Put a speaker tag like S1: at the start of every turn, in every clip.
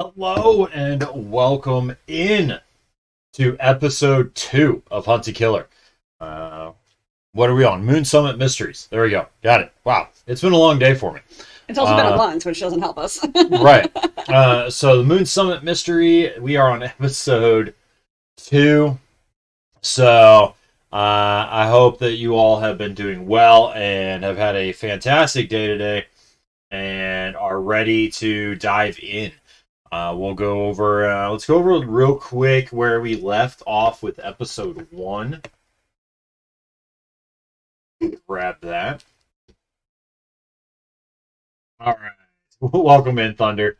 S1: Hello and welcome in to episode 2 of Hunt to Killer. What are we on? Moon Summit Mysteries. There we go. Got it. Wow. It's been a long day for me.
S2: It's also been a month, which doesn't help us.
S1: Right. So the Moon Summit Mystery, we are on episode 2. So I hope that you all have been doing well and have had a fantastic day today and are ready to dive in. We'll go over, let's go over real quick where we left off with episode 1. Grab that. All right. Welcome in, Thunder.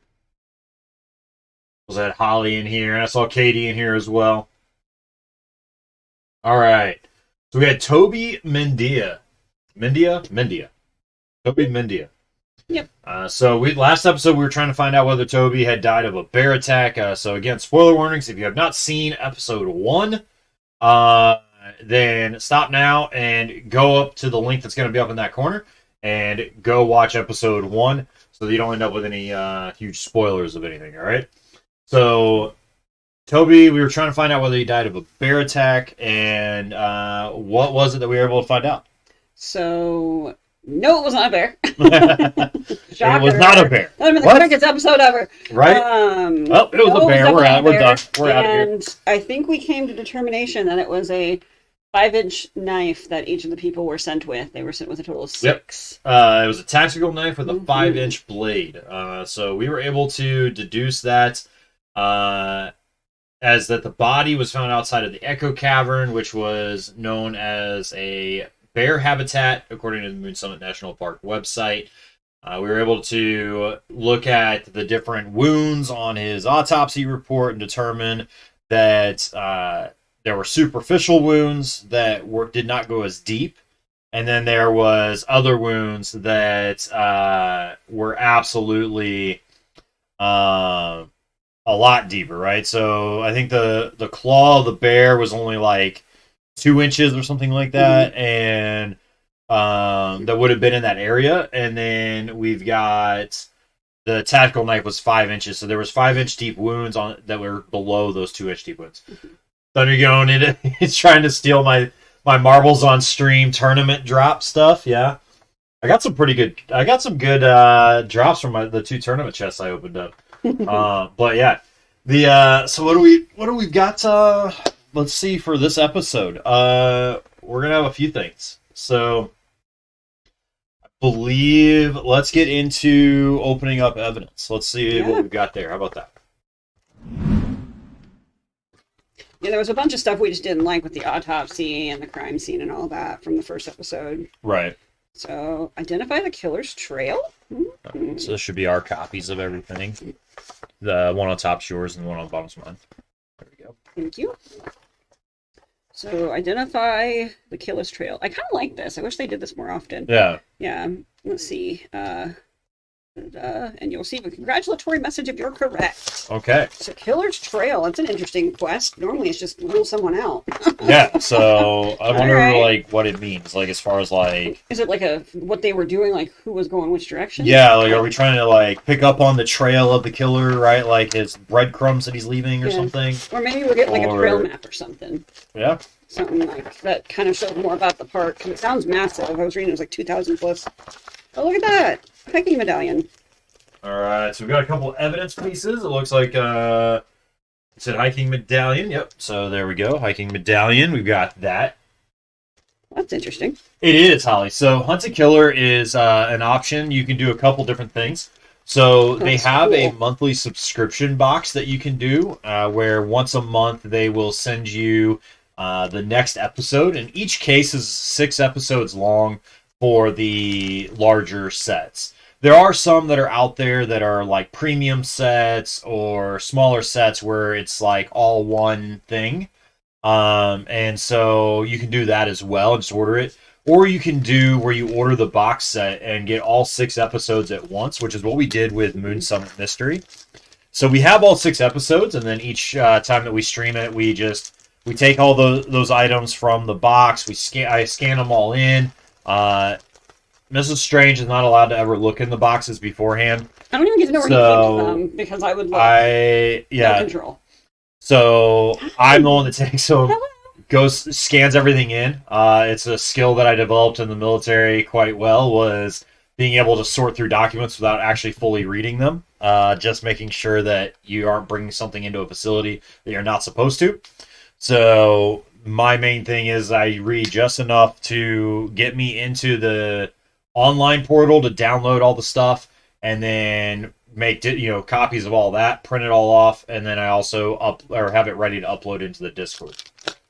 S1: Was that Holly in here? And I saw Katie in here as well. All right. So we had Toby Mendia. Mendia. Toby Mendia.
S2: Yep.
S1: So last episode we were trying to find out whether Toby had died of a bear attack. So again, spoiler warnings. If you have not seen episode 1, then stop now and go up to the link that's going to be up in that corner and go watch episode 1 so that you don't end up with any huge spoilers of anything. All right. So Toby, we were trying to find out whether he died of a bear attack, and what was it that we were able to find out?
S2: So, no, it was not a bear.
S1: It was not a bear.
S2: That would have been the quickest episode ever.
S1: Right? It was a bear. We're out. We're done. We're out of here.
S2: And I think we came to determination that it was a 5-inch knife that each of the people were sent with. They were sent with a total of 6.
S1: Yep. It was a tactical knife with a 5-inch blade. So we were able to deduce that as that the body was found outside of the Echo Cavern, which was known as a bear habitat, according to the Moon Summit National Park website. We were able to look at the different wounds on his autopsy report and determine that there were superficial wounds that did not go as deep. And then there was other wounds that were absolutely a lot deeper, right? So I think the claw of the bear was only like 2 inches or something like that, and that would have been in that area. And then we've got the tactical knife was 5 inches, so there was 5-inch deep wounds on that were below those 2-inch deep wounds. Thunder going in, he's trying to steal my marbles on stream tournament drop stuff. Yeah, I got some good drops from the 2 tournament chests I opened up. But yeah, so what do we got? Let's see for this episode. We're gonna have a few things. So I believe let's get into opening up evidence. Let's see what we've got there. How about that?
S2: Yeah, there was a bunch of stuff we just didn't like with the autopsy and the crime scene and all that from the first episode.
S1: Right.
S2: So, identify the killer's trail?
S1: So this should be our copies of everything. The one on top's yours and the one on the bottom's mine. There we go.
S2: Thank you. So, identify the killer's trail. I kind of like this. I wish they did this more often.
S1: Yeah.
S2: Yeah. Let's see. And you'll receive a congratulatory message if you're correct.
S1: Okay.
S2: So, killer's trail. That's an interesting quest. Normally, it's just rule someone out.
S1: Yeah. So I wonder,
S2: right.
S1: what it means. As far as
S2: is it like what they were doing? Like who was going which direction?
S1: Yeah. Are we trying to pick up on the trail of the killer? Right. Like his breadcrumbs that he's leaving or something.
S2: Or maybe we're getting a trail map or something.
S1: Yeah.
S2: Something like that kind of shows more about the park. Because it sounds massive. I was reading it was like 2,000 plus. Oh, look at that. Hiking medallion.
S1: All right, so we've got a couple evidence pieces. It looks like it said hiking medallion. Yep, so there we go. Hiking medallion. We've got that.
S2: That's interesting.
S1: It is, Holly. So Hunt to Killer is an option. You can do a couple different things. So they have a monthly subscription box that you can do where once a month they will send you the next episode. And each case is 6 episodes long for the larger sets. There are some that are out there that are like premium sets or smaller sets where it's like all one thing. And so you can do that as well and just order it. Or you can do where you order the box set and get all 6 episodes at once, which is what we did with Moon Summit Mystery. So we have all 6 episodes, and then each time that we stream it, we take all those items from the box. I scan them all in. Mrs. Strange is not allowed to ever look in the boxes beforehand.
S2: I don't even get to know where he keeps them because I would look. No control.
S1: So I'm the one that takes them, goes scans everything in. It's a skill that I developed in the military quite well, was being able to sort through documents without actually fully reading them. Just making sure that you aren't bringing something into a facility that you're not supposed to. So my main thing is I read just enough to get me into the online portal to download all the stuff, and then make copies of all that, print it all off, and then I also have it ready to upload into the Discord.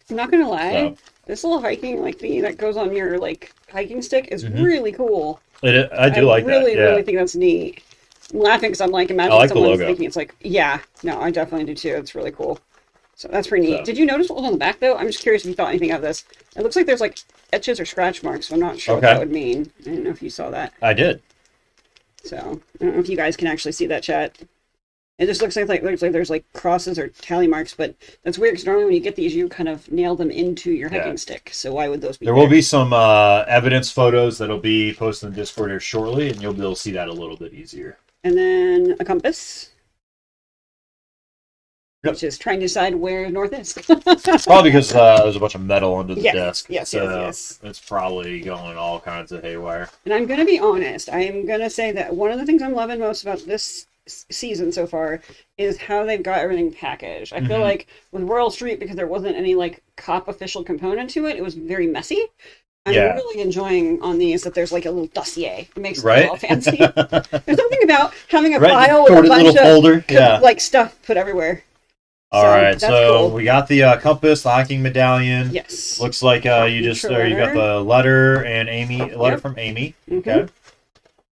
S2: I'm not gonna lie, this little hiking thingy that goes on your hiking stick is really cool.
S1: I
S2: really think that's neat. I'm laughing because I'm imagine someone's thinking it's I definitely do too. It's really cool. So that's pretty neat. Did you notice what was on the back though? I'm just curious if you thought anything of this. It looks like there's etches or scratch marks, so I'm not sure what that would mean. I didn't know if you saw that.
S1: I did.
S2: So I don't know if you guys can actually see that, chat. It just looks like there's crosses or tally marks, but that's weird because normally when you get these, you kind of nail them into your hiking stick. So why would those be?
S1: There will be some evidence photos that'll be posted in Discord here shortly, and you'll be able to see that a little bit easier.
S2: And then a compass, which is trying to decide where north is.
S1: Probably because there's a bunch of metal under the desk.
S2: Yes.
S1: It's probably going all kinds of haywire.
S2: And I'm going to be honest. I am going to say that one of the things I'm loving most about this season so far is how they've got everything packaged. I feel like with Royal Street, because there wasn't any cop official component to it, it was very messy. I'm really enjoying on these that there's a little dossier. It makes it all fancy. There's something about having a file with a bunch of stuff put everywhere.
S1: All right, so cool. We got the compass, the hiking medallion.
S2: Yes.
S1: Looks like you got the letter and letter from Amy. Okay.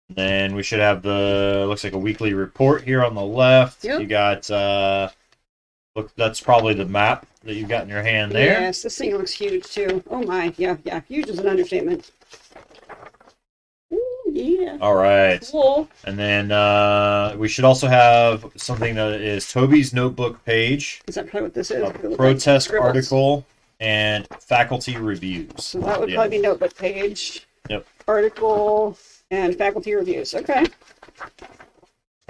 S1: Then we should have looks like a weekly report here on the left. Yep. You got that's probably the map that you've got in your hand there.
S2: Yes, this thing looks huge too. Oh my, yeah, huge is an understatement. Ooh, yeah.
S1: All right.
S2: Cool.
S1: And then we should also have something that is Toby's notebook page.
S2: Is that probably what this is?
S1: A protest article and faculty reviews.
S2: So that would probably be notebook page.
S1: Yep.
S2: Article and faculty reviews. Okay.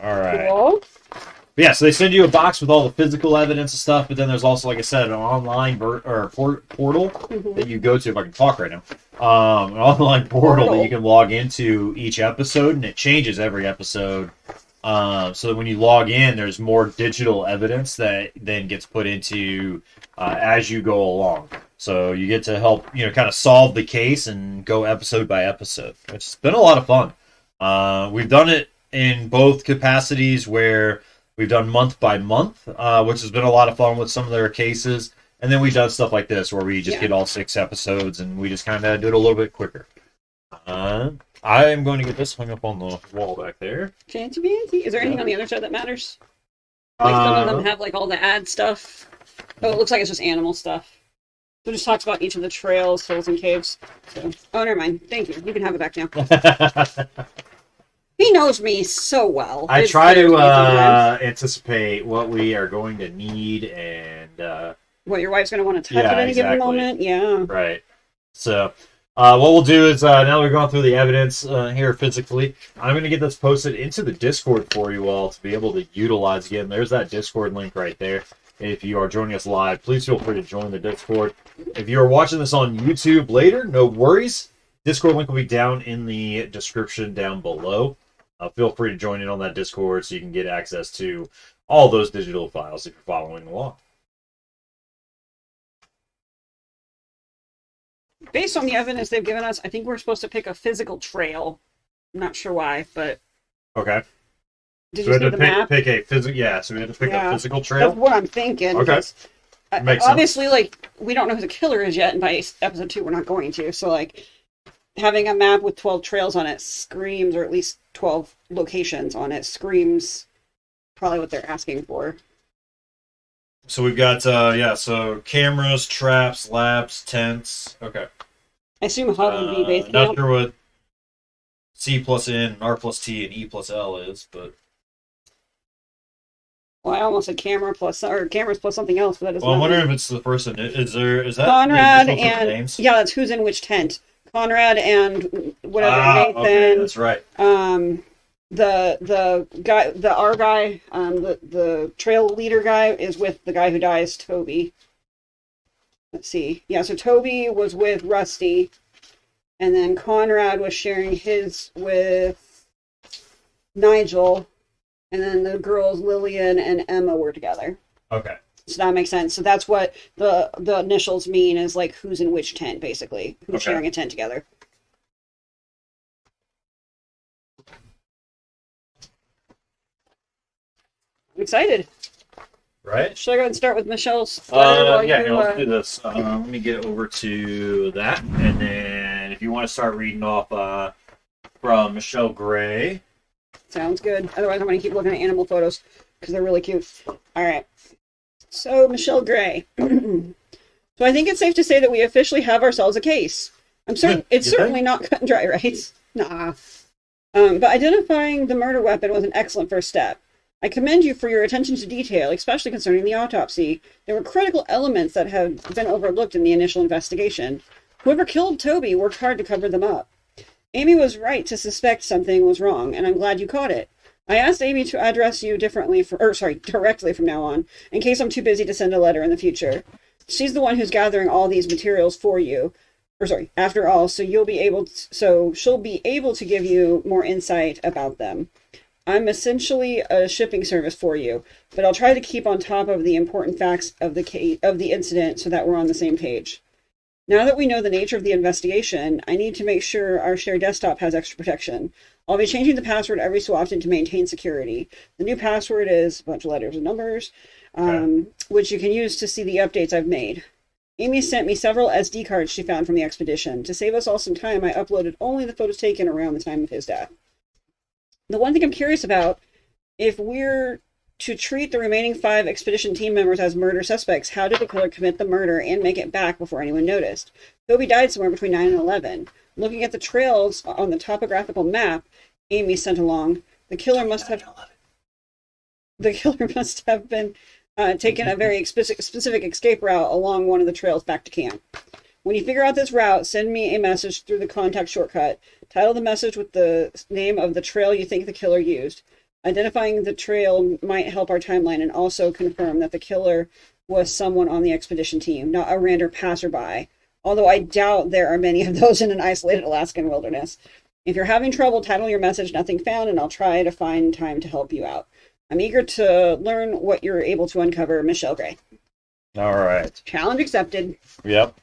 S1: All right.
S2: Cool.
S1: Yeah, so they send you a box with all the physical evidence and stuff, but then there's also, like I said, an online portal that you go to, if I can talk right now, an online portal that you can log into each episode, and it changes every episode. So that when you log in, there's more digital evidence that then gets put into as you go along. So you get to help, kind of solve the case and go episode by episode. It's been a lot of fun. We've done it in both capacities where we've done month by month, which has been a lot of fun with some of their cases. And then we've done stuff like this where we just get all 6 episodes and we just kind of do it a little bit quicker. I am going to get this hung up on the wall back there.
S2: Fancy. Is there anything on the other side that matters? Some of them have all the ad stuff. Oh, it looks like it's just animal stuff. So it just talks about each of the trails, hills, and caves. So, never mind. Thank you. You can have it back now. He knows me so well.
S1: I try to anticipate what we are going to need and
S2: what your wife's going to want to touch at any given moment. Yeah.
S1: Right. So what we'll do is now that we've gone through the evidence here physically, I'm going to get this posted into the Discord for you all to be able to utilize again. There's that Discord link right there. If you are joining us live, please feel free to join the Discord. If you are watching this on YouTube later, no worries. Discord link will be down in the description down below. Feel free to join in on that Discord so you can get access to all those digital files if you're following along.
S2: Based on the evidence they've given us, I think we're supposed to pick a physical trail. I'm not sure why, but...
S1: Okay.
S2: Did you see the map?
S1: Pick a physical... Yeah, so we have to pick a physical trail?
S2: That's what I'm thinking.
S1: Okay.
S2: Makes obviously, sense. We don't know who the killer is yet, and by episode 2, we're not going to. So, having a map with 12 trails on it screams, or at least 12 locations on it, screams probably what they're asking for.
S1: So we've got, so cameras, traps, labs, tents. Okay.
S2: I assume HUD would be based
S1: not sure what C plus N, R plus T, and E plus L is, but...
S2: Well, I almost said cameras plus something else, but that is
S1: I'm wondering if it's the person. Is that
S2: Conrad and names? Yeah, that's who's in which tent. Conrad and whatever,
S1: Okay,
S2: Nathan,
S1: that's right.
S2: the guy, our guy, the trail leader guy is with the guy who dies, Toby. Let's see. Yeah, so Toby was with Rusty, and then Conrad was sharing his with Nigel, and then the girls Lillian and Emma were together.
S1: Okay.
S2: So that makes sense. So that's what the initials mean, is like who's in which tent, basically. Who's sharing a tent together. I'm excited.
S1: Right?
S2: Should I go ahead and start with Michelle's letter?
S1: Let's do this. Let me get over to that, and then if you want to start reading off from Michelle Gray.
S2: Sounds good. Otherwise, I'm going to keep looking at animal photos because they're really cute. All right. So, Michelle Gray. So I think it's safe to say that we officially have ourselves a case. I'm certain it's certainly not cut and dry, right? Nah. But identifying the murder weapon was an excellent first step. I commend you for your attention to detail, especially concerning the autopsy. There were critical elements that have been overlooked in the initial investigation. Whoever killed Toby worked hard to cover them up. Amy was right to suspect something was wrong, and I'm glad you caught it. I asked Amy to address you directly from now on, in case I'm too busy to send a letter in the future. She's the one who's gathering all these materials for you. After all, so she'll be able to give you more insight about them. I'm essentially a shipping service for you, but I'll try to keep on top of the important facts of the incident so that we're on the same page. Now that we know the nature of the investigation, I need to make sure our shared desktop has extra protection. I'll be changing the password every so often to maintain security. The new password is a bunch of letters and numbers, which you can use to see the updates I've made. Amy sent me several SD cards she found from the expedition. To save us all some time, I uploaded only the photos taken around the time of his death. The one thing I'm curious about, if we're to treat the remaining 5 expedition team members as murder suspects, how did the killer commit the murder and make it back before anyone noticed? Toby died somewhere between 9 and 11. Looking at the trails on the topographical map Amy sent along, the killer must have been taken a very specific escape route along one of the trails back to camp. When you figure out this route, send me a message through the contact shortcut. Title the message with the name of the trail you think the killer used. Identifying the trail might help our timeline and also confirm that the killer was someone on the expedition team, not a random passerby. Although I doubt there are many of those in an isolated Alaskan wilderness. If you're having trouble, title your message Nothing Found, and I'll try to find time to help you out. I'm eager to learn what you're able to uncover. Michelle Gray.
S1: All right.
S2: Challenge accepted.
S1: Yep.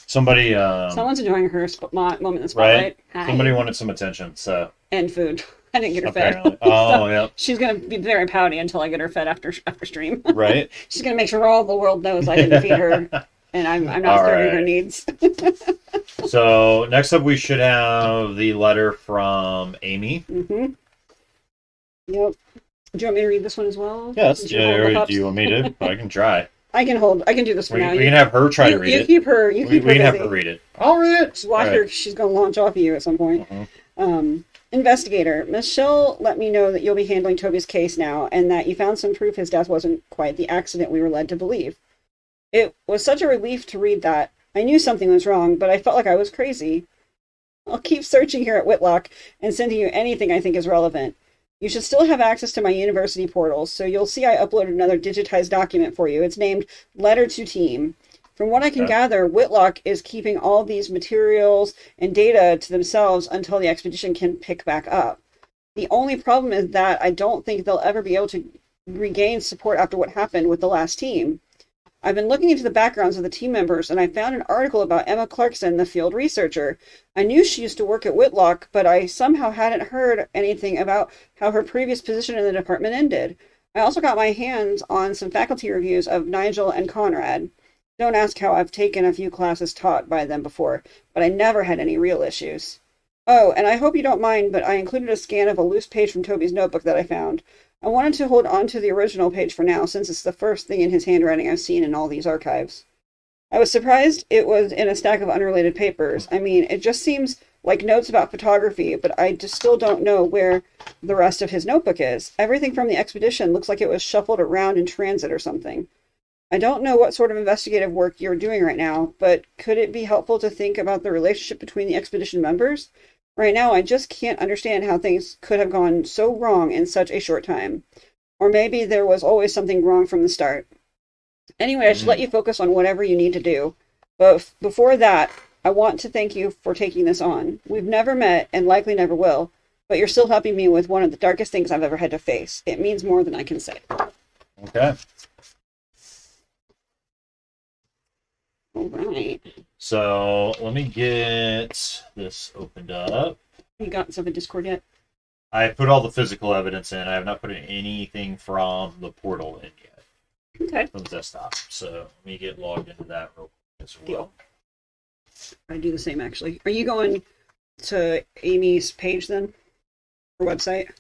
S2: Someone's enjoying her moment in the spotlight.
S1: Right? Somebody wanted some attention, so.
S2: And food. I didn't get her fed.
S1: Oh, yeah.
S2: She's going to be very pouty until I get her fed after stream.
S1: Right.
S2: She's going to make sure all the world knows I didn't feed her, and I'm not serving her needs.
S1: So, next up we should have the letter from Amy.
S2: Mm-hmm. Yep. Do you want me to read this one as well?
S1: Yeah, do you want me to? I can try.
S2: I can do this for now.
S1: We can have her try to read it.
S2: You keep her busy.
S1: We can have her read it. All right.
S2: Just watch her. She's going to launch off of you at some point. Mm-hmm. Investigator, Michelle let me know that you'll be handling Toby's case now, and that you found some proof his death wasn't quite the accident we were led to believe. It was such a relief to read that. I knew something was wrong, but I felt like I was crazy. I'll keep searching here at Whitlock and sending you anything I think is relevant. You should still have access to my university portals, so you'll see I uploaded another digitized document for you. It's named Letter to Team. From what I can gather, Whitlock is keeping all these materials and data to themselves until the expedition can pick back up. The only problem is that I don't think they'll ever be able to regain support after what happened with the last team. I've been looking into the backgrounds of the team members, and I found an article about Emma Clarkson, the field researcher. I knew she used to work at Whitlock, but I somehow hadn't heard anything about how her previous position in the department ended. I also got my hands on some faculty reviews of Nigel and Conrad. Don't ask how I've taken a few classes taught by them before, but I never had any real issues. Oh, and I hope you don't mind, but I included a scan of a loose page from Toby's notebook that I found. I wanted to hold on to the original page for now, since it's the first thing in his handwriting I've seen in all these archives. I was surprised it was in a stack of unrelated papers. I mean, it just seems like notes about photography, but I just still don't know where the rest of his notebook is. Everything from the expedition looks like it was shuffled around in transit or something. I don't know what sort of investigative work you're doing right now, but could it be helpful to think about the relationship between the expedition members? Right now, I just can't understand how things could have gone so wrong in such a short time. Or maybe there was always something wrong from the start. Anyway, I should let
S1: Mm,
S2: you focus on whatever you need to do. But before that, I want to thank you for taking this on. We've never met and likely never will, but you're still helping me with one of the darkest things I've ever had to face. It means more than I can say.
S1: okay.
S2: All right.
S1: So let me get this opened up.
S2: You got some in Discord yet?
S1: I put all the physical evidence in. I have not put in anything from the portal in yet.
S2: Okay.
S1: From the desktop. So let me get logged into that real quick as well.
S2: Deal. I do the same, actually. Are you going to Amy's page then? Her website?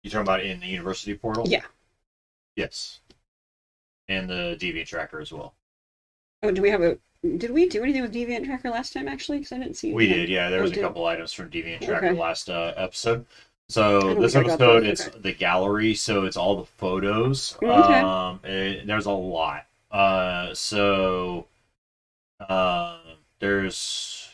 S1: You talking about in the university portal?
S2: Yeah.
S1: Yes. And the Deviant Tracker as well.
S2: Oh, do we have a... Did we do anything with Deviant Tracker last time, actually? Because I didn't see
S1: We
S2: anything.
S1: did, yeah. There was
S2: Oh,
S1: a couple items from Deviant Tracker
S2: Okay.
S1: last episode.
S2: I
S1: So
S2: don't
S1: this
S2: think I got
S1: episode,
S2: those.
S1: it's
S2: Okay.
S1: the gallery, so it's all the photos.
S2: Okay.
S1: There's a lot. There's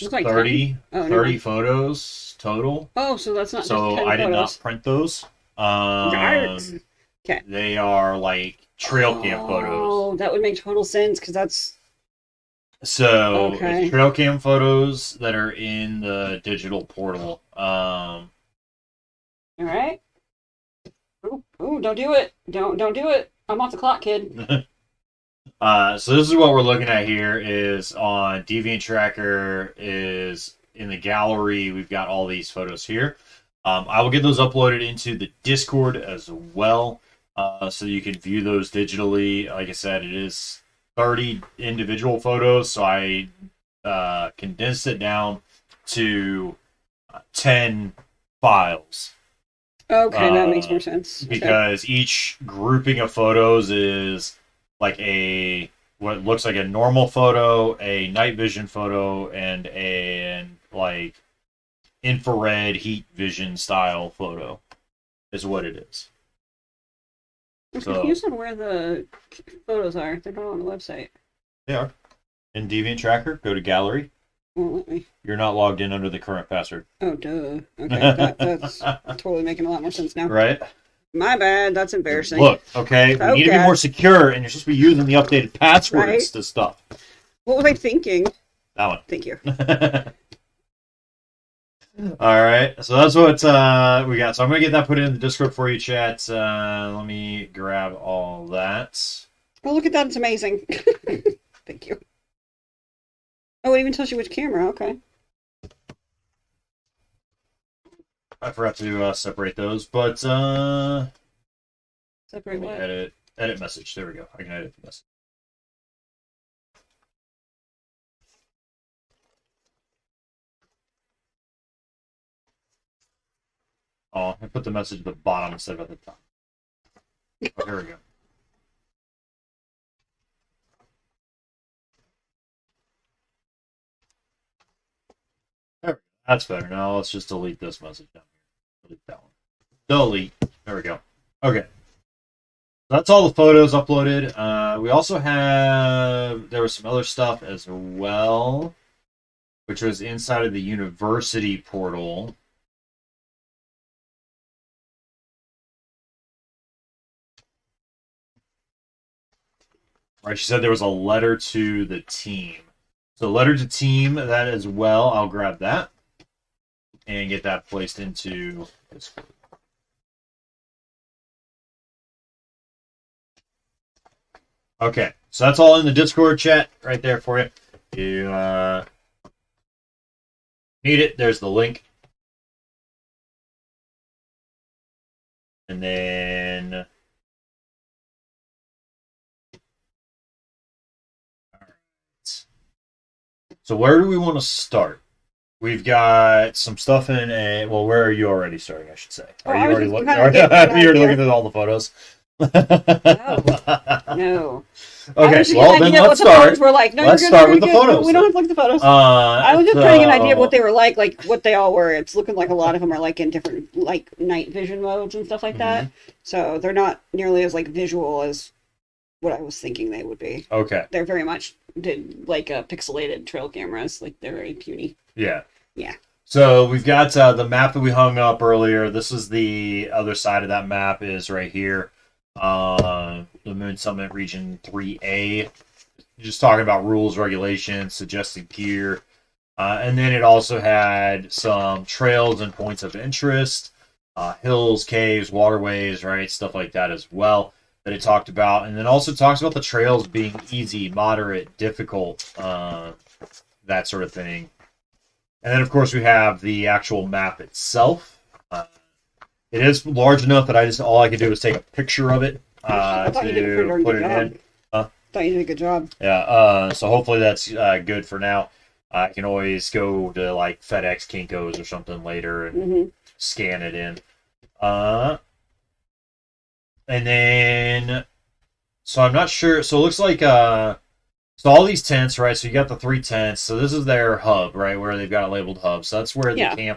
S2: Looks like
S1: 30,
S2: 10. Oh, never
S1: 30
S2: mind.
S1: photos total.
S2: Oh, so that's not
S1: So
S2: just 10
S1: I did not
S2: photos.
S1: print those.
S2: Yikes. Okay.
S1: They are like trail cam photos.
S2: Oh, that would make total sense because that's...
S1: So
S2: Okay.
S1: it's trail cam photos that are in the digital portal.
S2: All right. Ooh, don't do it. Don't do it. I'm off the clock, kid.
S1: So this is what we're looking at here is on Deviant Tracker is in the gallery. We've got all these photos here. I will get those uploaded into the Discord as well, so you can view those digitally. Like I said, it is 30 individual photos, so I condensed it down to 10 files.
S2: Okay, that makes more sense. Okay.
S1: Because each grouping of photos is like what looks like a normal photo, a night vision photo, and like infrared heat vision style photo is what it is.
S2: I'm
S1: So-
S2: confused on where the photos are. They're not on the website.
S1: They are. In Deviant Tracker, go to gallery.
S2: Won't let me.
S1: You're not logged in under the current password.
S2: Oh, duh. Okay, that's totally making a lot more sense now.
S1: Right?
S2: My bad. That's embarrassing.
S1: Look, okay, we need to be
S2: Okay.
S1: more secure, and you're supposed to be using the updated passwords
S2: Right.
S1: to stuff.
S2: What was I thinking?
S1: That one.
S2: Thank you.
S1: All right, so that's what we got. So I'm gonna get that put in the Discord for you, chat. Let me grab all that.
S2: Oh, look at that. It's amazing. Thank you. Oh, it even tells you which camera. Okay.
S1: I forgot to separate those, but
S2: Separate
S1: let me
S2: what?
S1: edit message. There we go. I can edit the message. Oh, I put the message at the bottom instead of at the top. Oh, here we go. There we go. That's better. Now let's just delete this message down here. Delete that one. Delete. There we go. Okay. That's all the photos uploaded. We also there was some other stuff as well, which was inside of the university portal. Right, she said there was a letter to the team. So letter to team, that as well. I'll grab that and get that placed into this. Okay, so that's all in the Discord chat right there for you. You need it, there's the link. And then so where do we want to start? We've got some stuff in a well. Where are you already starting? I should say.
S2: Oh,
S1: Are
S2: I
S1: you
S2: was
S1: already
S2: just
S1: looking?
S2: kinda getting
S1: Are
S2: an
S1: you already
S2: idea.
S1: looking at all the photos?
S2: No.
S1: Okay,
S2: I
S1: well then let's start.
S2: We're like, no,
S1: Let's
S2: you're good,
S1: start
S2: you're
S1: with the
S2: good.
S1: photos,
S2: We don't
S1: then.
S2: have to look at the photos. I was just trying to get an idea of what
S1: So-
S2: they were like what they all were. It's looking like a lot of them are like in different like night vision modes and stuff like that. So they're not nearly as like visual as what I was thinking they would be.
S1: Okay.
S2: They're very much did like pixelated trail cameras. Like they're very puny.
S1: Yeah.
S2: Yeah.
S1: So we've got the map that we hung up earlier. This is the other side of that map is right here. The Moon Summit Region 3A. Just talking about rules, regulations, suggested gear. And then it also had some trails and points of interest, hills, caves, waterways, right? Stuff like that as well that it talked about. And then also talks about the trails being easy, moderate, difficult, that sort of thing. And then, of course, we have the actual map itself. It is large enough that all I could do was take a picture of it
S2: I thought you did a pretty darn
S1: put
S2: good
S1: it
S2: job.
S1: in.
S2: Thought you did a good job.
S1: Yeah, so hopefully that's good for now. I can always go to like FedEx Kinko's or something later and scan it in. And then, so I'm not sure. So it looks like, so all these tents, right? So you got the 3 tents. So this is their hub, right? Where they've got it labeled hub. So that's where the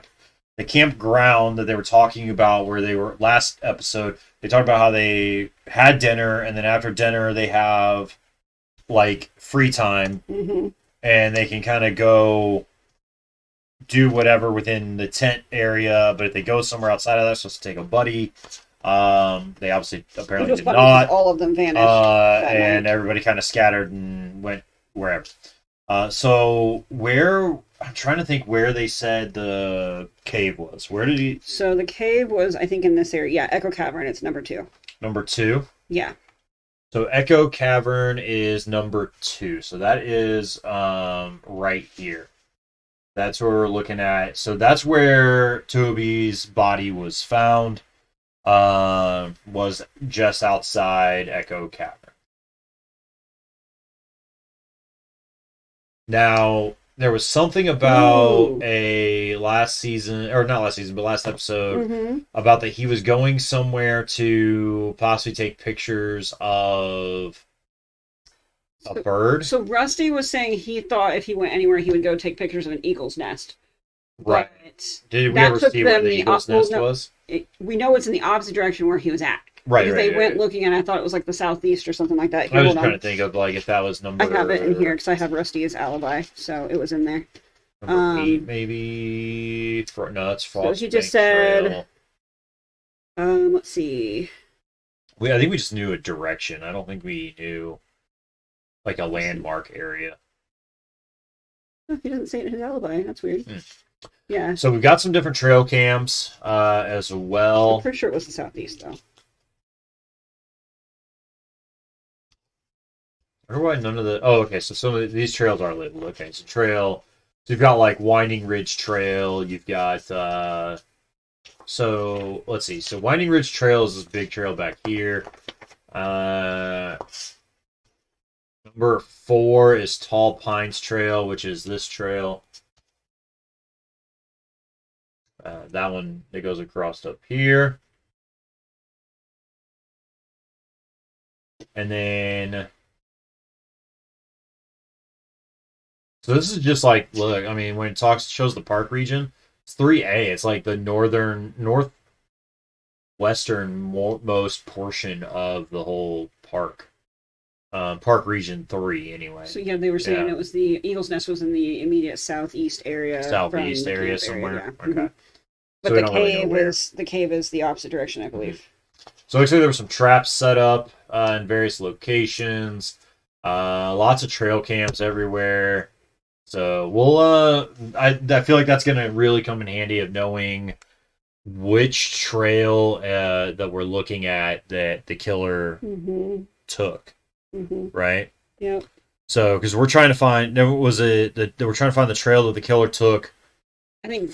S1: campground that they were talking about, where they were last episode. They talked about how they had dinner, and then after dinner they have like free time, and they can kind of go do whatever within the tent area. But if they go somewhere outside of that, supposed to take a buddy. They obviously apparently did not.
S2: All of them vanished.
S1: And everybody kind of scattered and went wherever. So where I'm trying to think where they said the cave was. Where did he?
S2: So the cave was, I think, in this area. Yeah, Echo Cavern. It's number 2.
S1: Number 2.
S2: Yeah.
S1: So Echo Cavern is number 2. So that is right here. That's where we're looking at. So that's where Toby's body was found. Was just outside Echo Cavern. Now, there was something about a last season, or not last season, but last episode, about that he was going somewhere to possibly take pictures of a bird.
S2: So Rusty was saying he thought if he went anywhere, he would go take pictures of an eagle's nest.
S1: Right.
S2: But
S1: did we ever see where the eagle's nest was?
S2: We know it's in the opposite direction where he was at.
S1: Right,
S2: because they went looking, and I thought it was like the southeast or something like that. Here,
S1: I was trying to think of like if that was number.
S2: I have it in here because I have Rusty's alibi, so it was in there.
S1: Number 8, maybe. No, that's Frost.
S2: So he just said. Let's see.
S1: I think we just knew a direction. I don't think we knew like a landmark area.
S2: Oh, he doesn't say it in his alibi. That's weird. Yeah.
S1: So we've got some different trail cams as well.
S2: I'm pretty sure it was the southeast, though.
S1: I wonder why none of the... Oh, okay, so some of these trails are labeled. Okay, so trail... So you've got, like, Winding Ridge Trail. You've got... So, let's see. So Winding Ridge Trail is this big trail back here. Number 4 is Tall Pines Trail, which is this trail. That one that goes across up here. And then... So this is just like, look, I mean, when it shows the park region, it's 3A. It's like the northwesternmost portion of the whole park. Park region 3, anyway.
S2: So yeah, they were saying it was the Eagle's Nest was in the immediate southeast area.
S1: Southeast area somewhere. Yeah. Okay.
S2: But so the cave is the opposite direction, I believe.
S1: So it looks like there were some traps set up in various locations. Lots of trail cams everywhere. So we'll I feel like that's gonna really come in handy of knowing which trail that we're looking at that the killer took. Right?
S2: Yep.
S1: So because we're trying to find we're trying to find the trail that the killer took.
S2: I think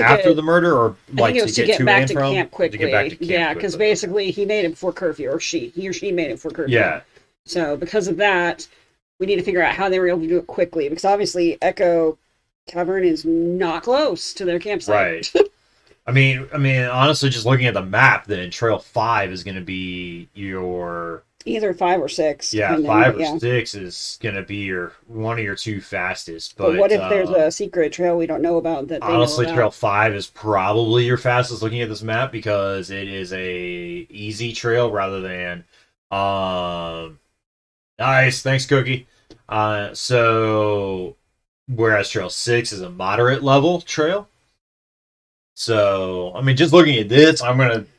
S1: after the murder, or like
S2: to get back to camp quickly.
S1: To get back to camp
S2: yeah, because basically he made it before curfew, or he or she made it before curfew.
S1: Yeah.
S2: So because of that, we need to figure out how they were able to do it quickly, because obviously Echo Cavern is not close to their campsite.
S1: Right. I mean, honestly, just looking at the map, then Trail 5 is going to be your...
S2: Either 5 or 6.
S1: Yeah, 5 or 6 is going to be one of your 2 fastest. But
S2: what if there's a secret trail we don't know about that they
S1: honestly,
S2: know about?
S1: Trail 5 is probably your fastest looking at this map, because it is a easy trail rather than Nice, thanks, Cookie. So whereas Trail 6 is a moderate level trail. So I mean, just looking at this, I'm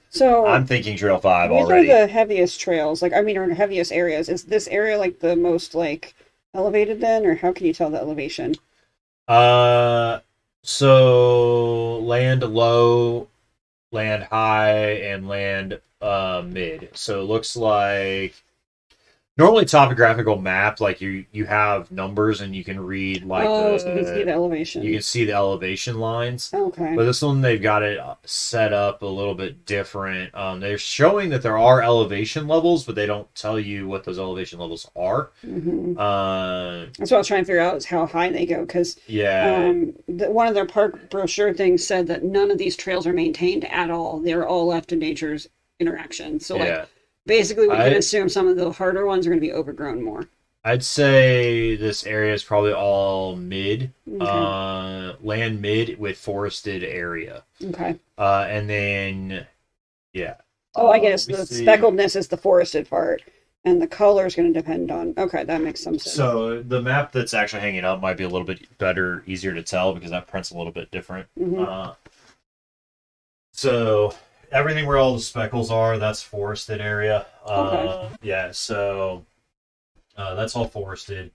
S2: So
S1: thinking Trail 5
S2: these are
S1: already.
S2: the heaviest trails, like I mean, or heaviest areas. Is this area like the most like elevated then, or how can you tell the elevation?
S1: Uh, so land low, land high, and land mid. So it looks like normally topographical map, like you have numbers and you can read like
S2: Oh, so you can see
S1: the
S2: the
S1: you
S2: elevation.
S1: can see the elevation lines.
S2: Okay.
S1: But this one they've got it set up a little bit different. They're showing that there are elevation levels, but they don't tell you what those elevation levels are.
S2: hmm
S1: Uh,
S2: That's what I was trying to figure out is how high they go because
S1: yeah,
S2: one of their park brochure things said that none of these trails are maintained at all. They're all left to nature's interaction. So like
S1: yeah.
S2: basically we can
S1: I
S2: assume some of the harder ones are going to be overgrown more.
S1: I'd say this area is probably all mid,
S2: Okay.
S1: land mid with forested area.
S2: Okay.
S1: And then yeah.
S2: Oh, I
S1: Let
S2: guess
S1: me
S2: the
S1: see.
S2: speckledness is the forested part, and the color is going to depend on. Okay, that makes some sense.
S1: So the map that's actually hanging up might be a little bit better, easier to tell because that print's a little bit different.
S2: hmm
S1: So everything where all the speckles are, that's forested area.
S2: Okay.
S1: Yeah, so that's all forested,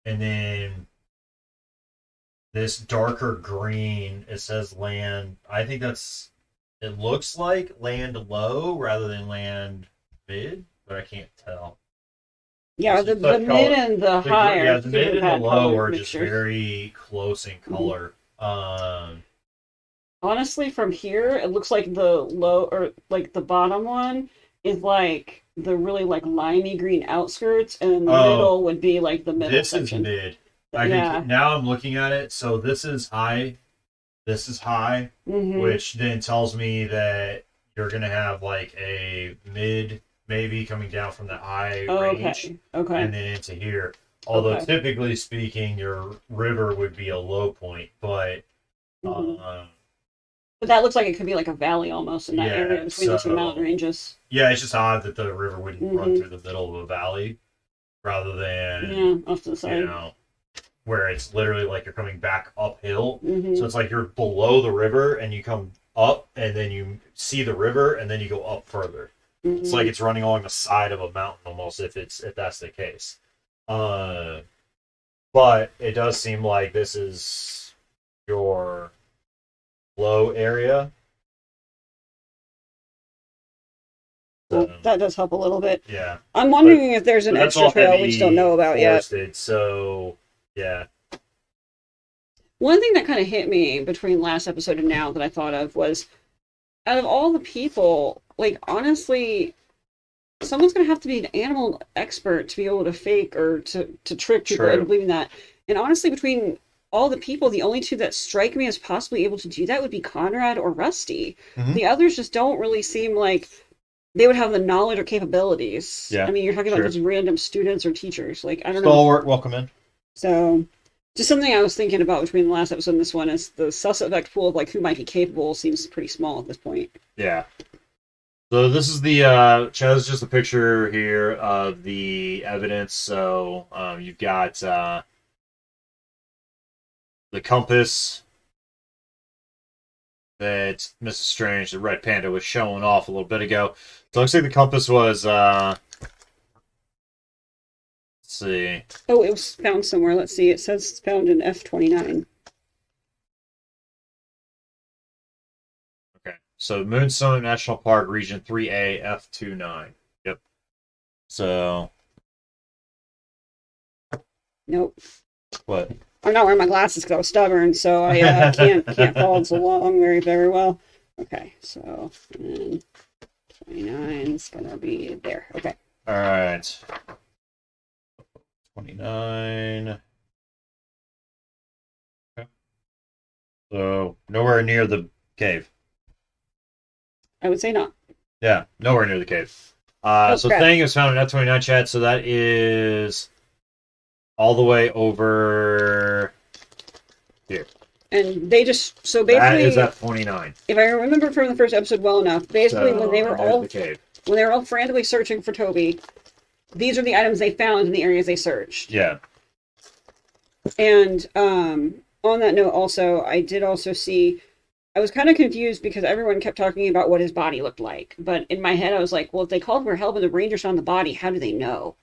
S1: and then this darker green, it says land. I think that's. It looks like land low rather than land mid, but I can't tell.
S2: Yeah,
S1: It's
S2: the
S1: just
S2: the
S1: such
S2: mid
S1: color.
S2: and the high are
S1: Yeah, the mid
S2: super
S1: and the
S2: bad
S1: low
S2: color
S1: are just
S2: mixtures.
S1: very close in
S2: hmm
S1: color.
S2: Honestly, from here, it looks like the low or like the bottom one is like the really like limey green outskirts, and then the
S1: Oh,
S2: middle would be like the middle
S1: this is
S2: section.
S1: mid. I can
S2: Yeah.
S1: now I'm looking at it. So this is high. This is high,
S2: hmm
S1: which then tells me that you're gonna have like a mid maybe coming down from the high range
S2: Okay. Okay.
S1: and then into here. Although
S2: Okay.
S1: typically speaking, your river would be a low point, but
S2: hmm
S1: um,
S2: But that looks like it could be like a valley almost in that area
S1: yeah.
S2: between the two mountain
S1: So
S2: ranges.
S1: yeah, it's just odd that the river wouldn't run
S2: hmm
S1: through the middle of a valley rather than
S2: Yeah, off to the
S1: you
S2: side.
S1: know where it's literally like you're coming back uphill. So
S2: hmm
S1: it's like you're below the river and you come up and then you see the river and then you go up further. It's like
S2: hmm
S1: it's running along the side of a mountain almost if that's the case. Uh, but it does seem like this is your low area.
S2: Well,
S1: So
S2: that does help a little bit.
S1: yeah,
S2: I'm
S1: but
S2: wondering if there's an
S1: but that's
S2: extra
S1: all
S2: trail we just don't know
S1: heavy
S2: about yet.
S1: forested. So yeah,
S2: One thing that kind of hit me between last episode and now that I thought of was out of all the people, like honestly, someone's going to have to be an animal expert to be able to fake or to trick people into
S1: true.
S2: believing that. And honestly, between all the people, the only two that strike me as possibly able to do that would be Conrad or Rusty.
S1: Mm-hmm.
S2: The others just don't really seem like they would have the knowledge or capabilities. I
S1: Yeah,
S2: mean, you're talking about
S1: true.
S2: just random students or teachers. Like, I don't know.
S1: Stalwart, welcome in.
S2: So, just something I was thinking about between the last episode and this one is the suspect pool of like who might be capable seems pretty small at this point.
S1: Yeah. So this is the Chaz, just a picture here of the evidence. So you've got the compass that Mrs. Strange, the red panda, was showing off a little bit ago. So it looks like the compass was let's see.
S2: Oh, it was found somewhere. Let's see. It says it's found in F29.
S1: Okay. So Moonstone National Park, Region 3A, F29. Yep. So
S2: Nope.
S1: what?
S2: I'm not wearing my glasses because I was stubborn, so I can't follow this along very well. Okay, so and 29 is gonna be there. Okay.
S1: All right. 29. Okay. So nowhere near the cave.
S2: I would say not.
S1: Yeah, nowhere near the cave.
S2: Oh
S1: So
S2: crap.
S1: Thing is found in F29 chat, so that is all the way over here.
S2: And they just so
S1: That is
S2: basically,
S1: F29.
S2: if I remember from the first episode well enough, basically
S1: So, and there's the cave.
S2: when they were all frantically searching for Toby, these are the items they found in the areas they searched.
S1: Yeah.
S2: And on that note, also, I did also see. I was kind of confused because everyone kept talking about what his body looked like, but in my head, I was like, well, if they called for help and the Rangers found the body, how do they know?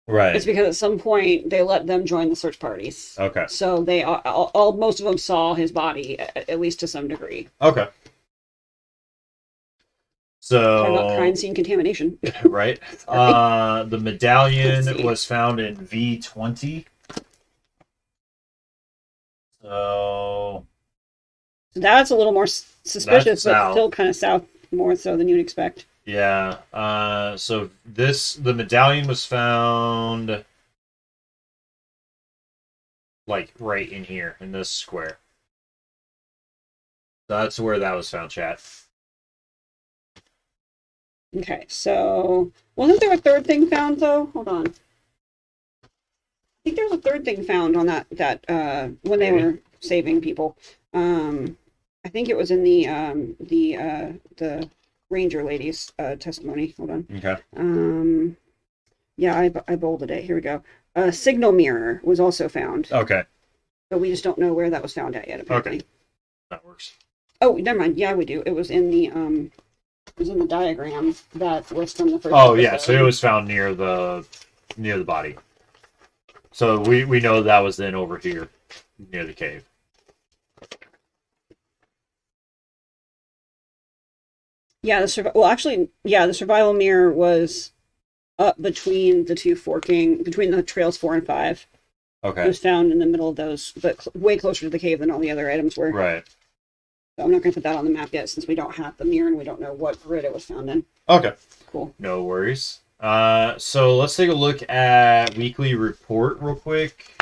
S1: Right.
S2: It's because at some point they let them join the search parties.
S1: Okay.
S2: So they most of them saw his body, at least to some degree.
S1: Okay. So
S2: talk about crime scene contamination.
S1: Right. The medallion was found in V20. So
S2: that's a little more suspicious, but
S1: south.
S2: still kind of south, more so than you'd expect.
S1: Yeah. So the medallion was found like right in here in this square. That's where that was found, chat.
S2: Okay, so wasn't there a third thing found though? Hold on. I think there was a third thing found on that when they were saving people. I think it was in the ranger lady's testimony. Hold on.
S1: Okay.
S2: Yeah, I bolded it. Here we go. A signal mirror was also found.
S1: Okay.
S2: But we just don't know where that was found at yet, apparently.
S1: Okay. That works.
S2: Oh, never mind. Yeah, we do. It was in the diagram that was from the first
S1: Oh,
S2: episode.
S1: yeah, so it was found near the body. So we know that was then over here near the cave.
S2: Yeah, the survival mirror was up between the two between the trails 4 and 5.
S1: Okay.
S2: It was found in the middle of those, but way closer to the cave than all the other items were.
S1: Right.
S2: So I'm not going to put that on the map yet since we don't have the mirror and we don't know what grid it was found in.
S1: Okay.
S2: Cool.
S1: No worries. So let's take a look at weekly report real quick.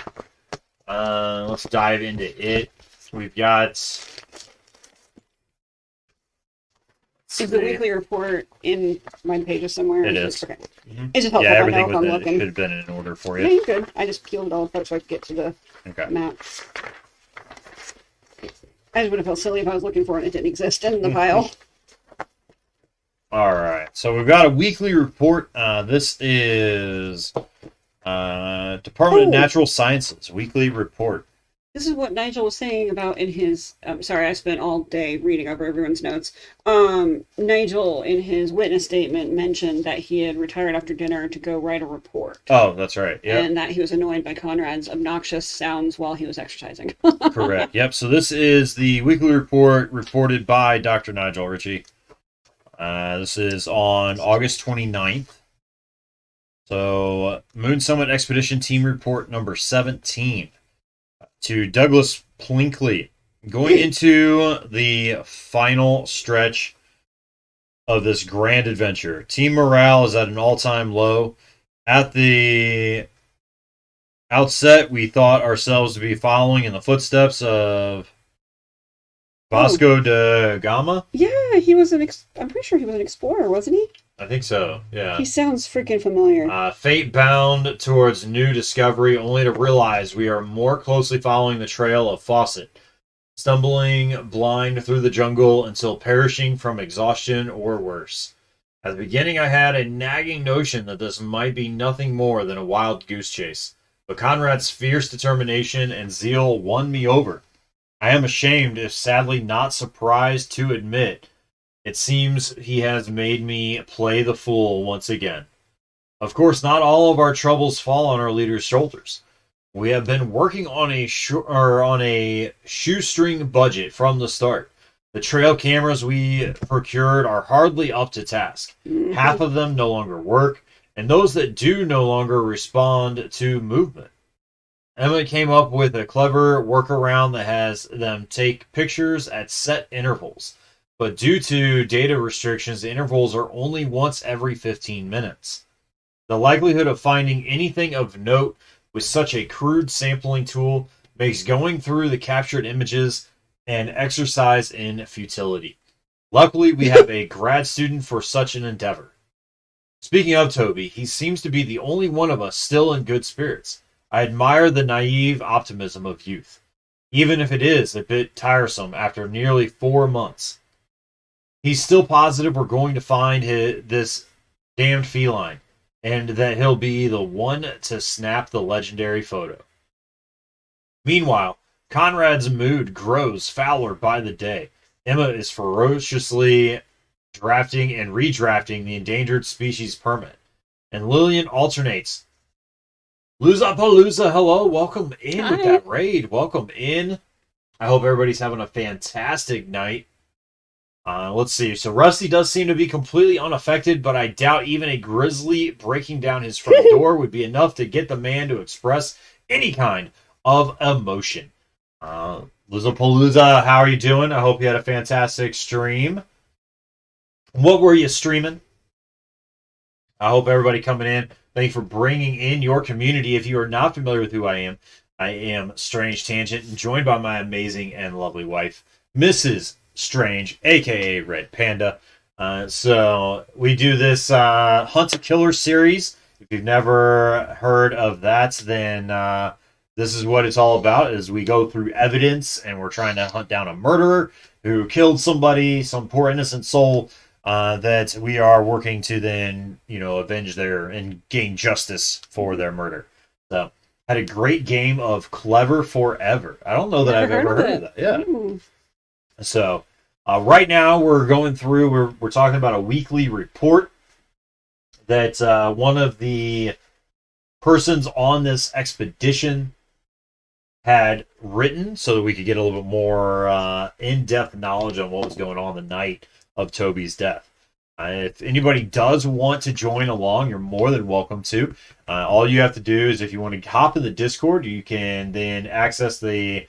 S1: Let's dive into it. We've got...
S2: Is the weekly report in my pages somewhere?
S1: It is.
S2: Okay.
S1: Mm-hmm.
S2: It's just helpful.
S1: Yeah, everything
S2: if I'm
S1: it
S2: looking.
S1: should have been in order for you.
S2: Yeah, you're good. I just peeled it all apart so I could get to the map. I just would have felt silly if I was looking for it and it didn't exist in the pile.
S1: All right. So we've got a weekly report. This is Department of Natural Sciences weekly report.
S2: This is what Nigel was saying about in his... sorry, I spent all day reading over everyone's notes. Nigel, in his witness statement, mentioned that he had retired after dinner to go write a report.
S1: Oh, that's right. Yeah.
S2: And that he was annoyed by Conrad's obnoxious sounds while he was exercising.
S1: Correct. Yep. So this is the weekly report reported by Dr. Nigel Ritchie. This is on August 29th. So Moon Summit Expedition Team Report number 17. To Douglas Plinkley, going into the final stretch of this grand adventure. Team morale is at an all-time low. At the outset, we thought ourselves to be following in the footsteps of Vasco da Gama.
S2: Yeah, he was I'm pretty sure he was an explorer, wasn't he?
S1: I think so, yeah.
S2: He sounds freaking familiar.
S1: Fate bound towards new discovery, only to realize we are more closely following the trail of Fawcett, stumbling blind through the jungle until perishing from exhaustion or worse. At the beginning, I had a nagging notion that this might be nothing more than a wild goose chase, but Conrad's fierce determination and zeal won me over. I am ashamed, if sadly not surprised to admit, it seems he has made me play the fool once again. Of course, not all of our troubles fall on our leader's shoulders. We have been working on a shoestring budget from the start. The trail cameras we procured are hardly up to task. Half of them no longer work, and those that do no longer respond to movement. Emma came up with a clever workaround that has them take pictures at set intervals. But due to data restrictions, the intervals are only once every 15 minutes. The likelihood of finding anything of note with such a crude sampling tool makes going through the captured images an exercise in futility. Luckily, we have a grad student for such an endeavor. Speaking of Toby, he seems to be the only one of us still in good spirits. I admire the naive optimism of youth, even if it is a bit tiresome after nearly 4 months. He's still positive we're going to find this damned feline. and that he'll be the one to snap the legendary photo. Meanwhile, Conrad's mood grows fouler by the day. Emma is ferociously drafting and redrafting the endangered species permit, and Lillian alternates. Luzapalooza, hello, welcome in with
S2: Hi.
S1: that raid. Welcome in. I hope everybody's having a fantastic night. Let's see. So Rusty does seem to be completely unaffected, but I doubt even a grizzly breaking down his front door would be enough to get the man to express any kind of emotion. Luzapalooza, how are you doing? I hope you had a fantastic stream. What were you streaming? I hope everybody coming in. Thank you for bringing in your community. If you are not familiar with who I am Strange Tangent, and joined by my amazing and lovely wife, Mrs. Strange, aka Red Panda. So we do this Hunt a Killer series. If you've never heard of that, then this is what it's all about. Is we go through evidence and we're trying to hunt down a murderer who killed somebody, some poor innocent soul. That we are working to then, avenge their and gain justice for their murder. So, had a great game of Clever Forever. I don't know that I've ever heard of that. Yeah.
S2: Ooh.
S1: So, right now we're going through. We're talking about a weekly report that one of the persons on this expedition had written, so that we could get a little bit more in-depth knowledge on what was going on the night of Toby's death. If anybody does want to join along, you're more than welcome to. All you have to do is, if you want to hop in the Discord, you can then access the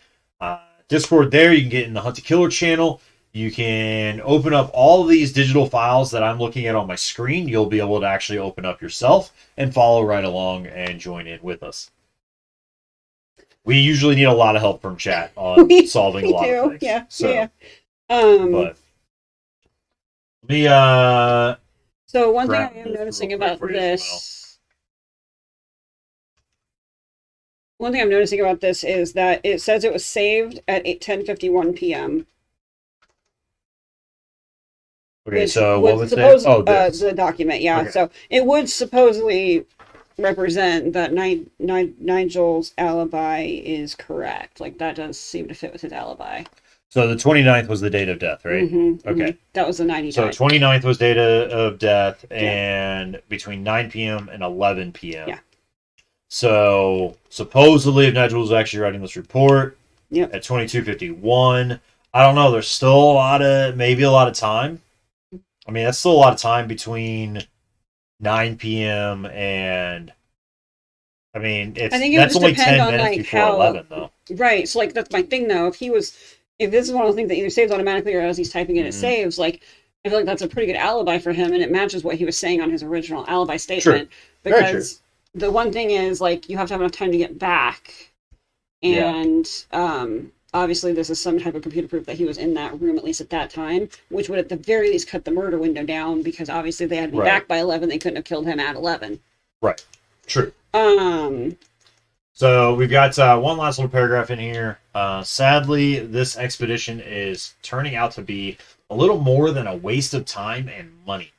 S1: Discord there. You can get in the Hunt a Killer channel. You can open up all of these digital files that I'm looking at on my screen. You'll be able to actually open up yourself and follow right along and join in with us. We usually need a lot of help from chat on solving a lot of things.
S2: Yeah,
S1: so,
S2: yeah.
S1: But
S2: So one thing I am noticing about this, one thing I'm noticing about this is that it says it was saved at 10:51 p.m.
S1: Okay, so what was it? Oh,
S2: the document, yeah.
S1: Okay.
S2: So it would supposedly represent that Nigel's alibi is correct. Like, that does seem to fit with his alibi.
S1: So the 29th was the date of death, right?
S2: Mm-hmm,
S1: okay.
S2: Mm-hmm. That was the 90
S1: So 29th was date of death, and between 9 p.m. and 11 p.m.
S2: Yeah.
S1: So supposedly, if Nigel was actually writing this report
S2: at
S1: 22:51, I don't know. There's still maybe a lot of time. I mean, that's still a lot of time between 9 p.m. and, I mean, that's only 10 minutes before 11, though.
S2: Right. So, like, that's my thing, though. If this is one of the things that either saves automatically or as he's typing it, it saves, like, I feel like that's a pretty good alibi for him, and it matches what he was saying on his original alibi statement.
S1: True.
S2: Because the one thing is, like, you have to have enough time to get back, and obviously this is some type of computer proof that he was in that room at least at that time, which would at the very least cut the murder window down, because obviously they had to be back by 11. They couldn't have killed him at 11.
S1: Right. True. So we've got one last little paragraph in here. Sadly, this expedition is turning out to be a little more than a waste of time and money.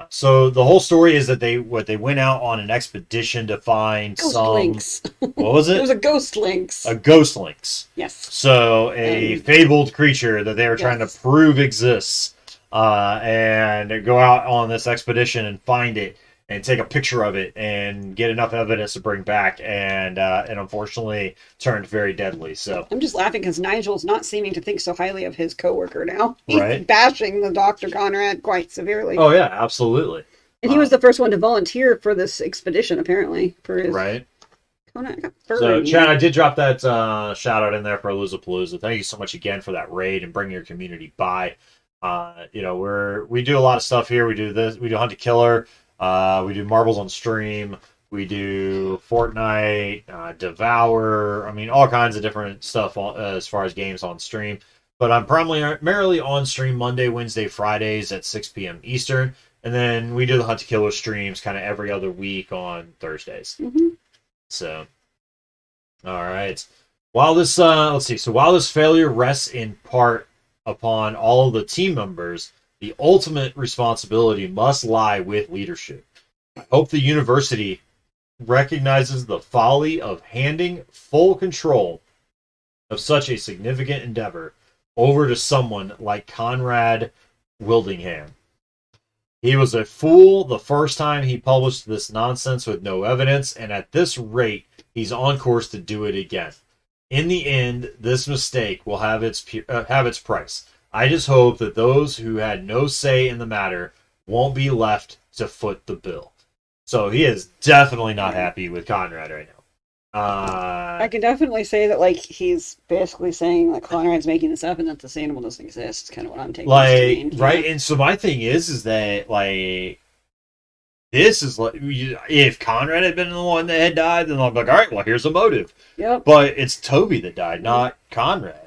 S1: So the whole story is that they went out on an expedition to find
S2: ghost
S1: some
S2: lynx.
S1: What was it?
S2: It was a ghost lynx.
S1: A ghost lynx.
S2: Yes.
S1: So a fabled creature that they were trying to prove exists, and go out on this expedition and find it and take a picture of it and get enough evidence to bring back, and unfortunately turned very deadly. So
S2: I'm just laughing because Nigel's not seeming to think so highly of his coworker now. He's
S1: right?
S2: bashing the Dr. Conrad quite severely.
S1: Oh yeah, absolutely.
S2: And he was the first one to volunteer for this expedition, apparently, for his
S1: right.
S2: So,
S1: Chad, I did drop that shout out in there for Luzapalooza. Thank you so much again for that raid and bringing your community by. We do a lot of stuff here. We do this. We do Hunt a Killer. We do Marbles on stream. We do Fortnite, Devour. I mean, all kinds of different stuff as far as games on stream. But I'm primarily on stream Monday, Wednesday, Fridays at 6 p.m. Eastern. And then we do the Hunt a Killer streams kind of every other week on Thursdays.
S2: Mm-hmm.
S1: So, all right. While this, let's see. So while this failure rests in part upon all of the team members, the ultimate responsibility must lie with leadership. I hope the university recognizes the folly of handing full control of such a significant endeavor over to someone like Conrad Wildingham. He was a fool the first time he published this nonsense with no evidence, and at this rate, he's on course to do it again. In the end, this mistake will have its price. I just hope that those who had no say in the matter won't be left to foot the bill. So he is definitely not happy with Conrad right now.
S2: I can definitely say that, like, he's basically saying that Conrad's making this up and that the animal doesn't exist. It's kind of what I'm taking this to
S1: like,
S2: mean.
S1: right? And so my thing is that, like, this is like, if Conrad had been the one that had died, then I'm like, all right, well, here's a motive.
S2: Yep.
S1: But it's Toby that died, not Conrad.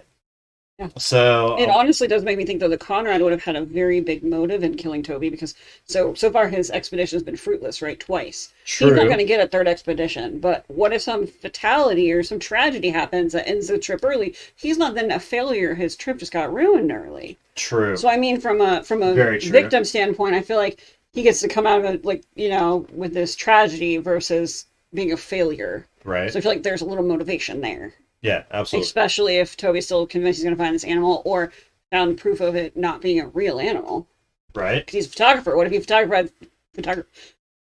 S2: Yeah.
S1: So
S2: it honestly does make me think, though, that Conrad would have had a very big motive in killing Toby, because so far his expedition has been fruitless, right? Twice.
S1: True.
S2: He's not going to get a third expedition, but what if some fatality or some tragedy happens that ends the trip early? He's not then a failure. His trip just got ruined early.
S1: True.
S2: So I mean, from a victim standpoint, I feel like he gets to come out of it, like, you know, with this tragedy versus being a failure.
S1: Right.
S2: So I feel like there's a little motivation there.
S1: Yeah, absolutely.
S2: Especially if Toby's still convinced he's going to find this animal, or found proof of it not being a real animal.
S1: Right.
S2: Because he's a photographer. What if he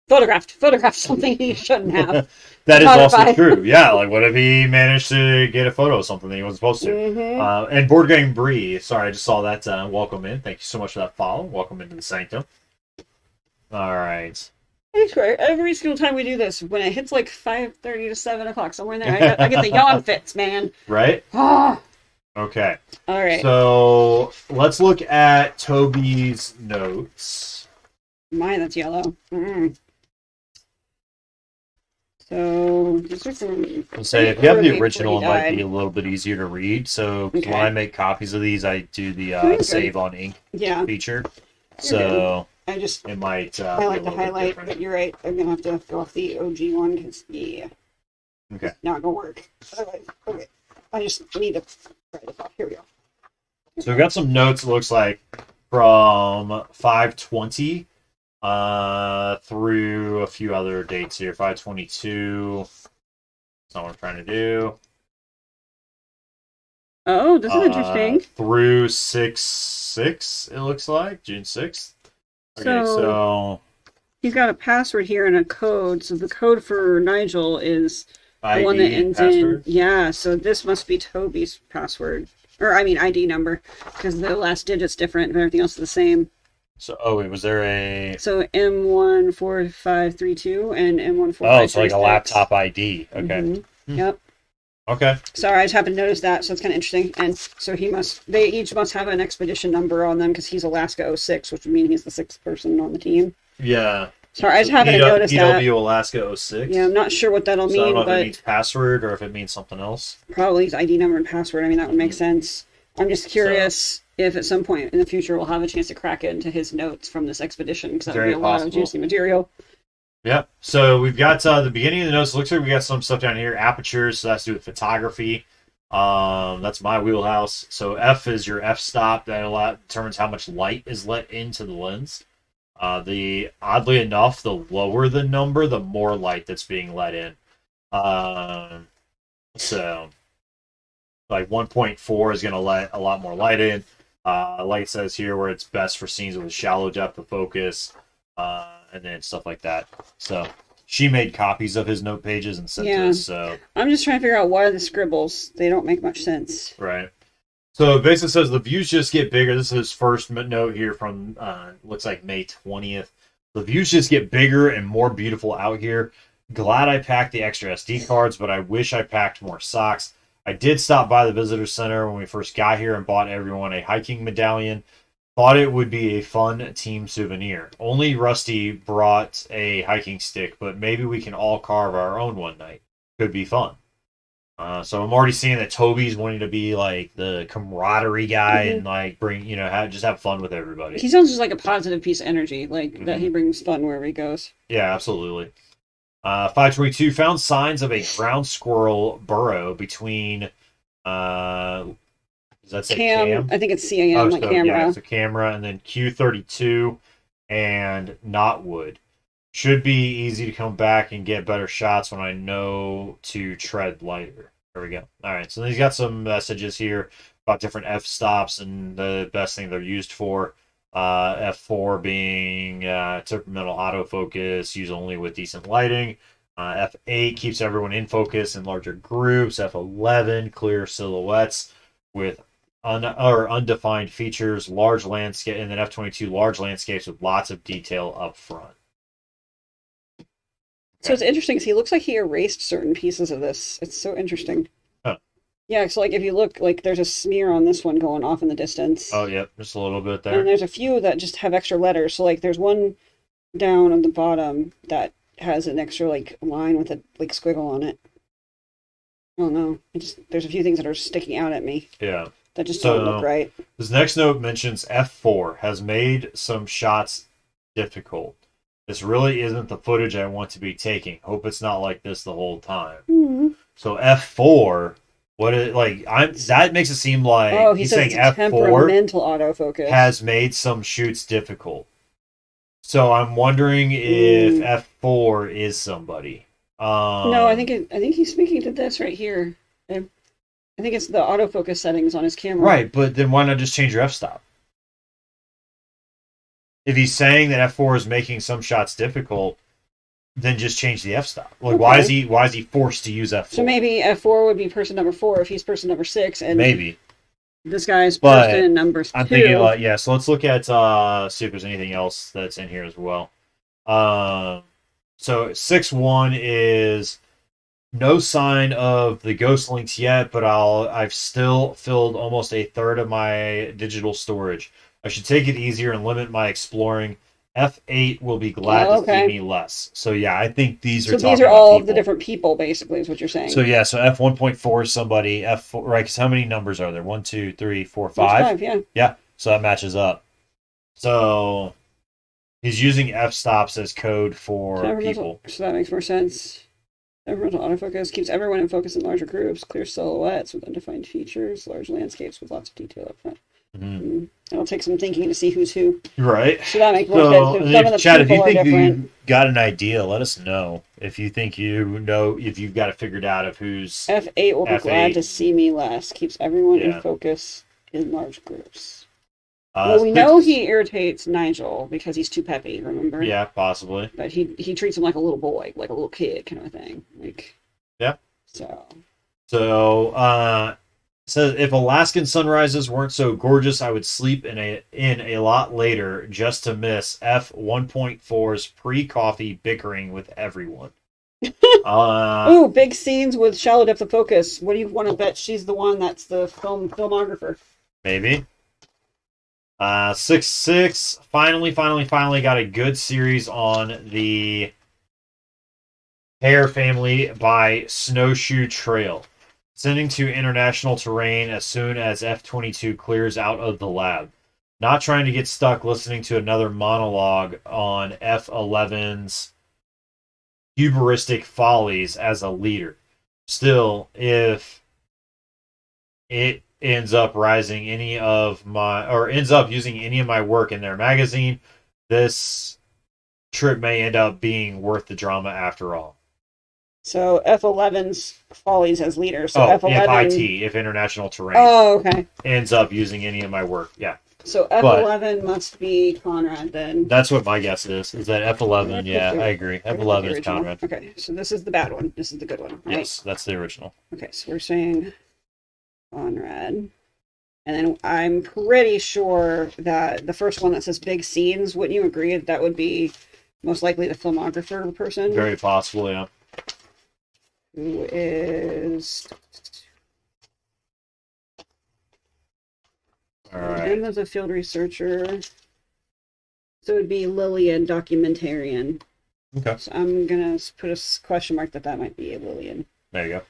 S2: photographed something he shouldn't have?
S1: That is also true. Yeah, like what if he managed to get a photo of something that he wasn't supposed to?
S2: Mm-hmm.
S1: And Board Game Bree, sorry, I just saw that. Welcome in. Thank you so much for that follow. Welcome into the sanctum. All right.
S2: I swear, every single time we do this, when it hits like 5:30 to 7 o'clock, somewhere in there, I get the yawn fits, man.
S1: Right? Okay.
S2: All right.
S1: So let's look at Toby's notes.
S2: Mine, that's yellow. Mm. So, these are some.
S1: I'll say if you have the original, it might be a little bit easier to read. So when I make copies of these, I do the save on ink feature. So it might.
S2: I like to highlight, but you're right. I'm gonna have to go off the OG one because
S1: okay,
S2: it's not gonna work. Okay, I just need to try this off. Here we go.
S1: So we've got some notes. It looks like from 520 through a few other dates here. 522. That's not what I'm trying to do.
S2: Oh, this is interesting.
S1: Through 6/6, it looks like June 6th. Okay, so
S2: he's got a password here and a code. So the code for Nigel is the
S1: ID,
S2: one that ends
S1: password.
S2: in, yeah. So this must be Toby's password, or I mean ID number, because the last digit's different, but everything else is the same.
S1: So wait, was there a?
S2: So M14532 and M14536.
S1: Oh, it's like a laptop ID. Okay.
S2: Mm-hmm. Yep.
S1: Okay.
S2: Sorry, I just happened to notice that, so it's kind of interesting. And so they each must have an expedition number on them because he's Alaska 06, which would mean he's the sixth person on the team.
S1: Yeah.
S2: Sorry, I just happened to notice that.
S1: PW Alaska 06.
S2: Yeah, I'm not sure what that'll mean,
S1: I don't know
S2: but
S1: if it means password or if it means something else.
S2: Probably his ID number and password. I mean, that would make sense. I'm just curious if at some point in the future we'll have a chance to crack into his notes from this expedition, because that would be a lot of juicy material.
S1: Yep. So we've got the beginning of the notes. It looks like we got some stuff down here. Apertures, so that's to do with photography. That's my wheelhouse. So F is your f-stop. That determines how much light is let into the lens. Oddly enough, the lower the number, the more light that's being let in. So like 1.4 is going to let a lot more light in. Like it says here, where it's best for scenes with a shallow depth of focus. And then stuff like that. So she made copies of his note pages and sent us. So
S2: I'm just trying to figure out why the scribbles. They don't make much sense.
S1: Right. So it basically says the views just get bigger. This is his first note here from looks like May 20th. The views just get bigger and more beautiful out here. Glad I packed the extra SD cards, but I wish I packed more socks. I did stop by the visitor center when we first got here and bought everyone a hiking medallion. Thought it would be a fun team souvenir. Only Rusty brought a hiking stick, but maybe we can all carve our own one night. Could be fun. So I'm already seeing that Toby's wanting to be like the camaraderie guy and like bring, just have fun with everybody.
S2: He sounds just like a positive piece of energy, like that he brings fun wherever he goes.
S1: Yeah, absolutely. 522 found signs of a ground squirrel burrow between does that say Cam?
S2: I think it's CAM, like camera.
S1: Yeah, it's a camera, and then Q32 and Knotwood. Should be easy to come back and get better shots when I know to tread lighter. There we go. All right, so he's got some messages here about different f stops and the best thing they're used for. F4 being temperamental autofocus, used only with decent lighting. F8 keeps everyone in focus in larger groups. F11 clear silhouettes with undefined features, large landscape, and then F22 large landscapes with lots of detail up front.
S2: So it's interesting because he looks like he erased certain pieces of this. It's so interesting.
S1: Huh.
S2: Yeah, so like if you look, like there's a smear on this one going off in the distance.
S1: Oh, yep, just a little bit there.
S2: And there's a few that just have extra letters. So like there's one down on the bottom that has an extra like line with a like squiggle on it. I don't know. There's a few things that are sticking out at me.
S1: Yeah.
S2: That just don't look right.
S1: This next note mentions F4 has made some shots difficult. This really isn't the footage I want to be taking. Hope it's not like this the whole time.
S2: Mm-hmm.
S1: So F4, that makes it seem like
S2: he's saying F4 temperamental autofocus
S1: has made some shoots difficult. So I'm wondering if F4 is somebody.
S2: No, I think he's speaking to this right here. I think it's the autofocus settings on his camera.
S1: Right, but then why not just change your f-stop? If he's saying that F4 is making some shots difficult, then just change the f-stop. Like, okay. Why is he forced to use F4?
S2: So maybe F4 would be person number 4 if he's person number 6, and
S1: maybe
S2: this guy's person number 2.
S1: I'm thinking, so let's look at see if there's anything else that's in here as well. So 6-1 is no sign of the ghost links yet, but I've still filled almost a third of my digital storage. I should take it easier and limit my exploring. F8 will be glad to see me less. So yeah, I think these are. So
S2: these are all of the different people, basically, is what you're saying.
S1: So yeah, so F1.4 is somebody. F4, right? Because how many numbers are there? 1, 2, 3, 4, 5.
S2: 5, yeah.
S1: Yeah, so that matches up. So he's using f stops as code for people.
S2: So that makes more sense. Temperamental autofocus keeps everyone in focus in larger groups, clear silhouettes with undefined features, large landscapes with lots of detail up front. Mm-hmm. It'll take some thinking to see who's who.
S1: Right.
S2: So that makes more sense. Some of the
S1: Chad, if you think
S2: you
S1: got an idea, let us know. If you think if you've got it figured out of who's
S2: F8 will be glad to see me less. Keeps everyone in focus in large groups. Well, we know he irritates Nigel because he's too peppy, remember?
S1: Yeah, possibly.
S2: But he treats him like a little boy, like a little kid kind of thing. Like,
S1: yeah.
S2: So
S1: says if Alaskan sunrises weren't so gorgeous, I would sleep in a lot later just to miss F1.4's pre-coffee bickering with everyone.
S2: Ooh, big scenes with shallow depth of focus. What do you want to bet she's the one that's the filmographer?
S1: Maybe. 6-6 finally got a good series on the Hare family by Snowshoe Trail. Sending to international terrain as soon as F-22 clears out of the lab. Not trying to get stuck listening to another monologue on F-11's hubristic follies as a leader. Still, if it ends up using any of my work in their magazine, this trip may end up being worth the drama after all.
S2: So F-11's follies as leader. So F-11...
S1: if international terrain.
S2: Oh, okay.
S1: Ends up using any of my work, yeah.
S2: So F-11 must be Conrad then.
S1: That's what my guess is that F-11, yeah, I agree. F-11 is Conrad.
S2: Okay, so this is the bad one. This is the good one, right?
S1: Yes, that's the original.
S2: Okay, so we're saying Conrad. And then I'm pretty sure that the first one that says big scenes, wouldn't you agree that would be most likely the filmographer of the person?
S1: Very possible, yeah.
S2: Who is...
S1: Alright.
S2: Him as a field researcher. So it would be Lillian, documentarian.
S1: Okay.
S2: So I'm going to put a question mark that might be a Lillian.
S1: There you go. Okay.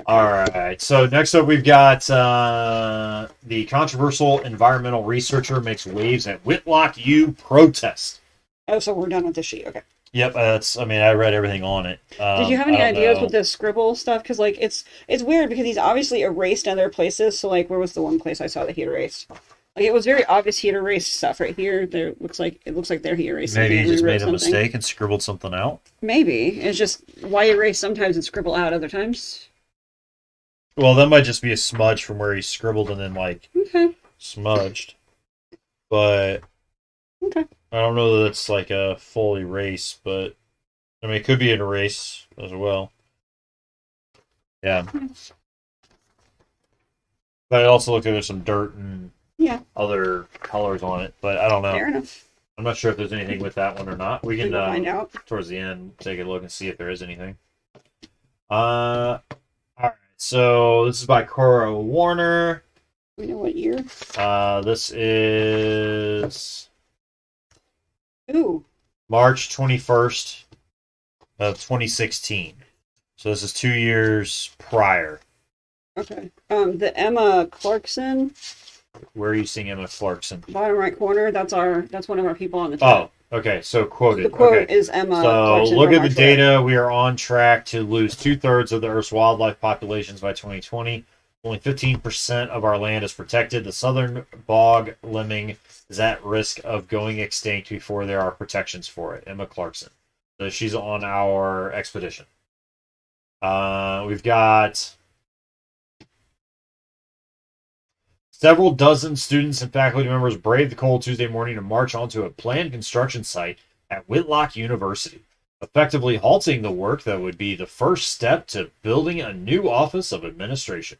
S1: Alright, so next up we've got the controversial environmental researcher makes waves at Whitlock U protest.
S2: Oh, so we're done with the sheet. Okay.
S1: Yep, I read everything on it.
S2: Did you have any ideas with the scribble stuff? Because, like, it's weird because he's obviously erased other places. So, like, where was the one place I saw that he erased? Like it was very obvious he had erased stuff right here. There looks like there he erased something
S1: Maybe he
S2: and
S1: just
S2: rewrote
S1: made a
S2: something.
S1: mistake and scribbled something out.
S2: Maybe it's just why erase sometimes and scribble out other times.
S1: Well, that might just be a smudge from where he scribbled and then like
S2: Okay,
S1: smudged. But
S2: okay.
S1: I don't know that it's like a full erase, but I mean it could be an erase as well. Yeah. But it also looked like there's some dirt and
S2: Yeah,
S1: other colors on it, but I don't know.
S2: fair enough.
S1: I'm not sure if there's anything with that one or not. We
S2: We
S1: can
S2: will find out.
S1: towards the end take a look and see if there is anything. All right. So this is by Cora Warner.
S2: We know what year.
S1: This is
S2: Ooh,
S1: March 21st of 2016. So this is 2 years prior.
S2: okay. The Emma Clarkson,
S1: Where are you seeing Emma Clarkson?
S2: bottom right corner. That's one of our people on the chat.
S1: Oh, okay. So
S2: The
S1: quoted.
S2: quote
S1: Okay.
S2: is Emma
S1: So
S2: Clarkson
S1: look
S2: from
S1: at the
S2: our thread.
S1: data. We are on track to lose 2/3 of the Earth's wildlife populations by 2020. Only 15% of our land is protected. The southern bog lemming is at risk of going extinct before there are protections for it. Emma Clarkson. So she's on our expedition. We've got several dozen students and faculty members braved the cold Tuesday morning to march onto a planned construction site at Whitlock University, effectively halting the work that would be the first step to building a new office of administration.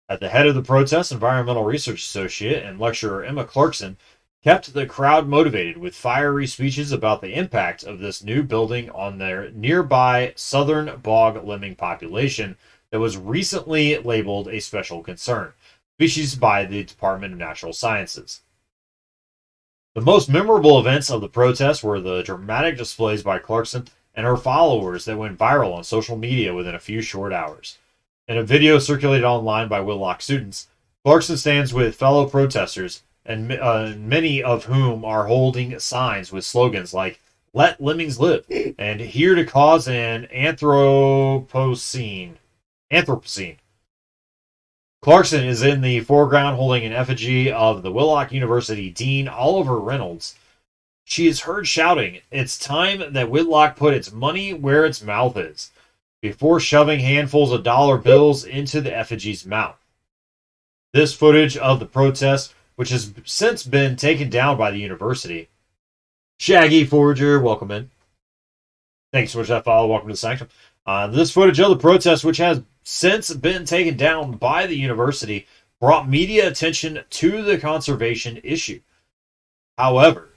S1: At the head of the protest, environmental research associate and lecturer Emma Clarkson kept the crowd motivated with fiery speeches about the impact of this new building on their nearby southern bog lemming population that was recently labeled a special concern species by the Department of Natural Sciences. The most memorable events of the protest were the dramatic displays by Clarkson and her followers that went viral on social media within a few short hours. In a video circulated online by Whitlock students, Clarkson stands with fellow protesters, and many of whom are holding signs with slogans like "Let Lemmings Live" and "Here to Cause an Anthropocene." Clarkson is in the foreground holding an effigy of the Whitlock University Dean Oliver Reynolds. She is heard shouting, "It's time that Whitlock put its money where its mouth is," before shoving handfuls of dollar bills into the effigy's mouth. This footage of the protest, which has since been taken down by the university. Shaggy Forger, welcome in. Thanks so much for that follow. Welcome to the Sanctum. This footage of the protest, which has since been taken down by the university, brought media attention to the conservation issue. However,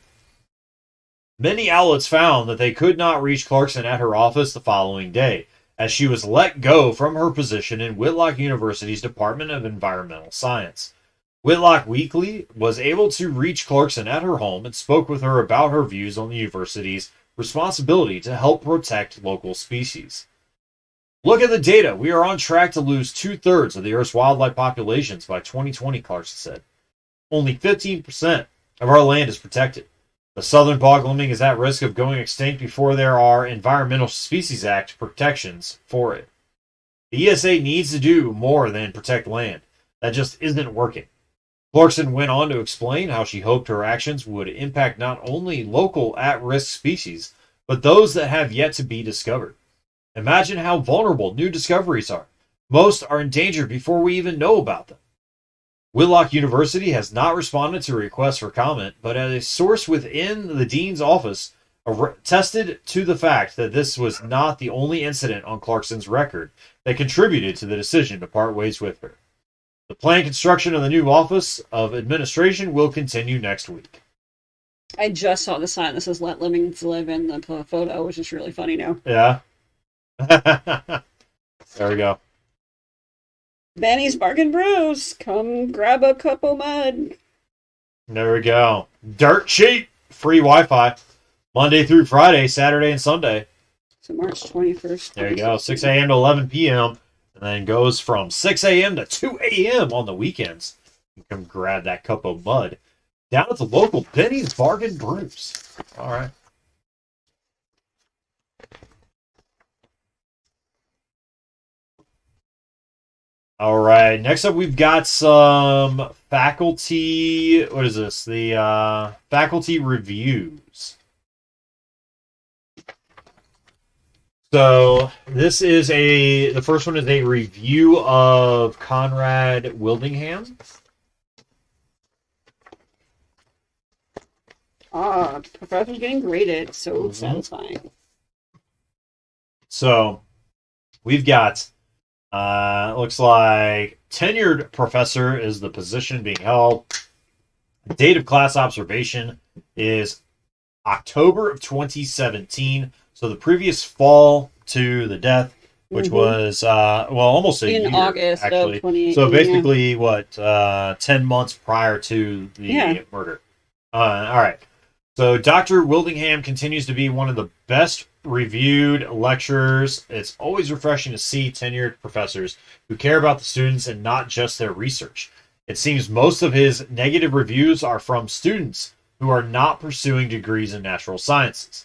S1: many outlets found that they could not reach Clarkson at her office the following day, as she was let go from her position in Whitlock University's Department of Environmental Science. Whitlock Weekly was able to reach Clarkson at her home and spoke with her about her views on the university's responsibility to help protect local species. Look at the data. We are on track to lose 2/3 of the Earth's wildlife populations by 2020, Clarkson said. Only 15% of our land is protected. The southern bog lemming is at risk of going extinct before there are Environmental Species Act protections for it. The ESA needs to do more than protect land. That just isn't working. Clarkson went on to explain how she hoped her actions would impact not only local at-risk species, but those that have yet to be discovered. Imagine how vulnerable new discoveries are. Most are endangered before we even know about them. Whitlock University has not responded to requests for comment, but a source within the dean's office attested to the fact that this was not the only incident on Clarkson's record that contributed to the decision to part ways with her. The planned construction of the new Office of Administration will continue next week.
S2: I just saw the sign that says "Let Lemmings Live" in the photo, which is really funny now.
S1: Yeah. There we go.
S2: Benny's Bargain Brews. Come grab a cup of mud.
S1: There we go. Dirt cheap. Free Wi-Fi. Monday through Friday, Saturday and Sunday.
S2: So March 21st.
S1: There you go. 6 a.m. to 11 p.m. And then goes from 6 a.m. to 2 a.m. on the weekends. You can come grab that cup of mud down at the local Benny's Bargain Brews. All right. All right. Next up, we've got some faculty. What is this? The faculty reviews. So this is the first one is a review of Conrad Wildingham.
S2: Professor's getting graded. So satisfying.
S1: So we've got, looks like tenured professor is the position being held. Date of class observation is October of 2017. So the previous fall to the death, which was almost a year
S2: in August
S1: actually.
S2: Of 2018.
S1: So basically, 10 months prior to the murder. All right. So Dr. Wildingham continues to be one of the best reviewed lecturers. It's always refreshing to see tenured professors who care about the students and not just their research. It seems most of his negative reviews are from students who are not pursuing degrees in natural sciences.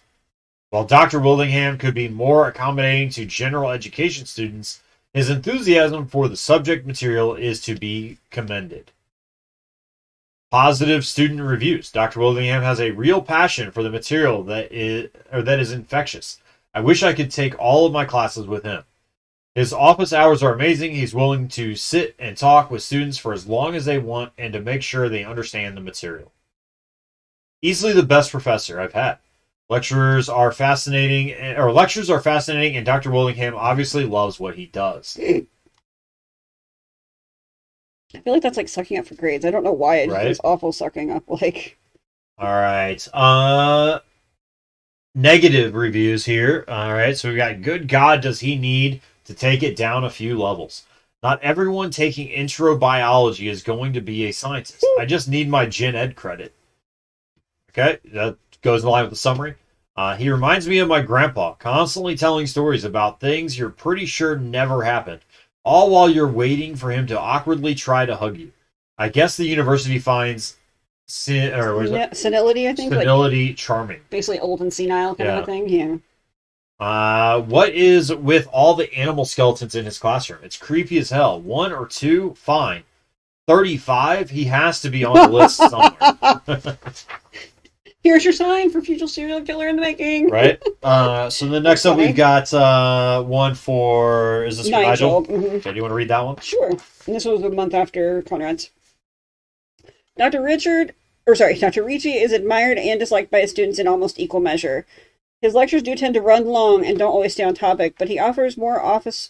S1: While Dr. Wildingham could be more accommodating to general education students, his enthusiasm for the subject material is to be commended. Positive student reviews. Dr. Wildingham has a real passion for the material that is infectious. I wish I could take all of my classes with him. His office hours are amazing. He's willing to sit and talk with students for as long as they want and to make sure they understand the material. Easily the best professor I've had. Lectures are fascinating, and Dr. Wildingham obviously loves what he does.
S2: I feel like that's like sucking up for grades. I don't know why it is awful sucking up. Like,
S1: all right, negative reviews here. All right, so we got good God, does he need to take it down a few levels? Not everyone taking intro biology is going to be a scientist. I just need my gen ed credit. Okay, that goes in line with the summary. He reminds me of my grandpa, constantly telling stories about things you're pretty sure never happened, all while you're waiting for him to awkwardly try to hug you. I guess the university finds
S2: senility, I think.
S1: Senility charming.
S2: Basically old and senile kind of a thing, yeah.
S1: What is with all the animal skeletons in his classroom? It's creepy as hell. 1 or 2? Fine. 35? He has to be on the list somewhere.
S2: Here's your sign for future serial killer in the making.
S1: Right. So the next up, we've got one for... Is this for Nigel?
S2: Mm-hmm.
S1: Okay, do you want to read that one?
S2: Sure. And this was a month after Conrad's. Dr. Ricci is admired and disliked by his students in almost equal measure. His lectures do tend to run long and don't always stay on topic, but he offers more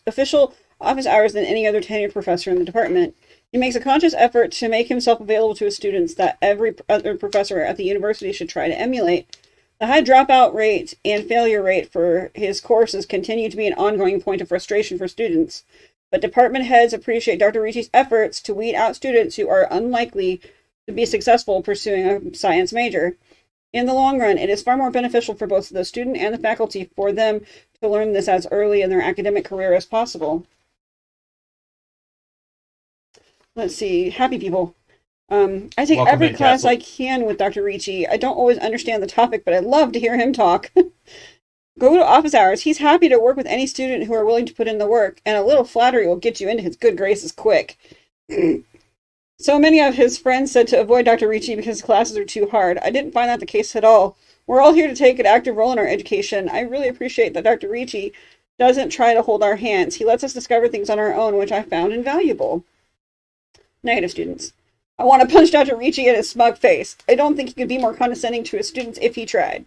S2: official office hours than any other tenured professor in the department. He makes a conscious effort to make himself available to his students that every other professor at the university should try to emulate. The high dropout rate and failure rate for his courses continue to be an ongoing point of frustration for students, but department heads appreciate Dr. Ricci's efforts to weed out students who are unlikely to be successful pursuing a science major. In the long run, it is far more beneficial for both the student and the faculty for them to learn this as early in their academic career as possible. Let's see, happy people. I take every class I can with Dr. Ricci. I don't always understand the topic, but I love to hear him talk. Go to office hours. He's happy to work with any student who are willing to put in the work, and a little flattery will get you into his good graces quick. So many of his friends said to avoid Dr. Ricci because his classes are too hard. I didn't find that the case at all. We're all here to take an active role in our education. I really appreciate that Dr. Ricci doesn't try to hold our hands. He lets us discover things on our own, which I found invaluable. Negative students. I want to punch Dr. Ricci in his smug face. I don't think he could be more condescending to his students if he tried.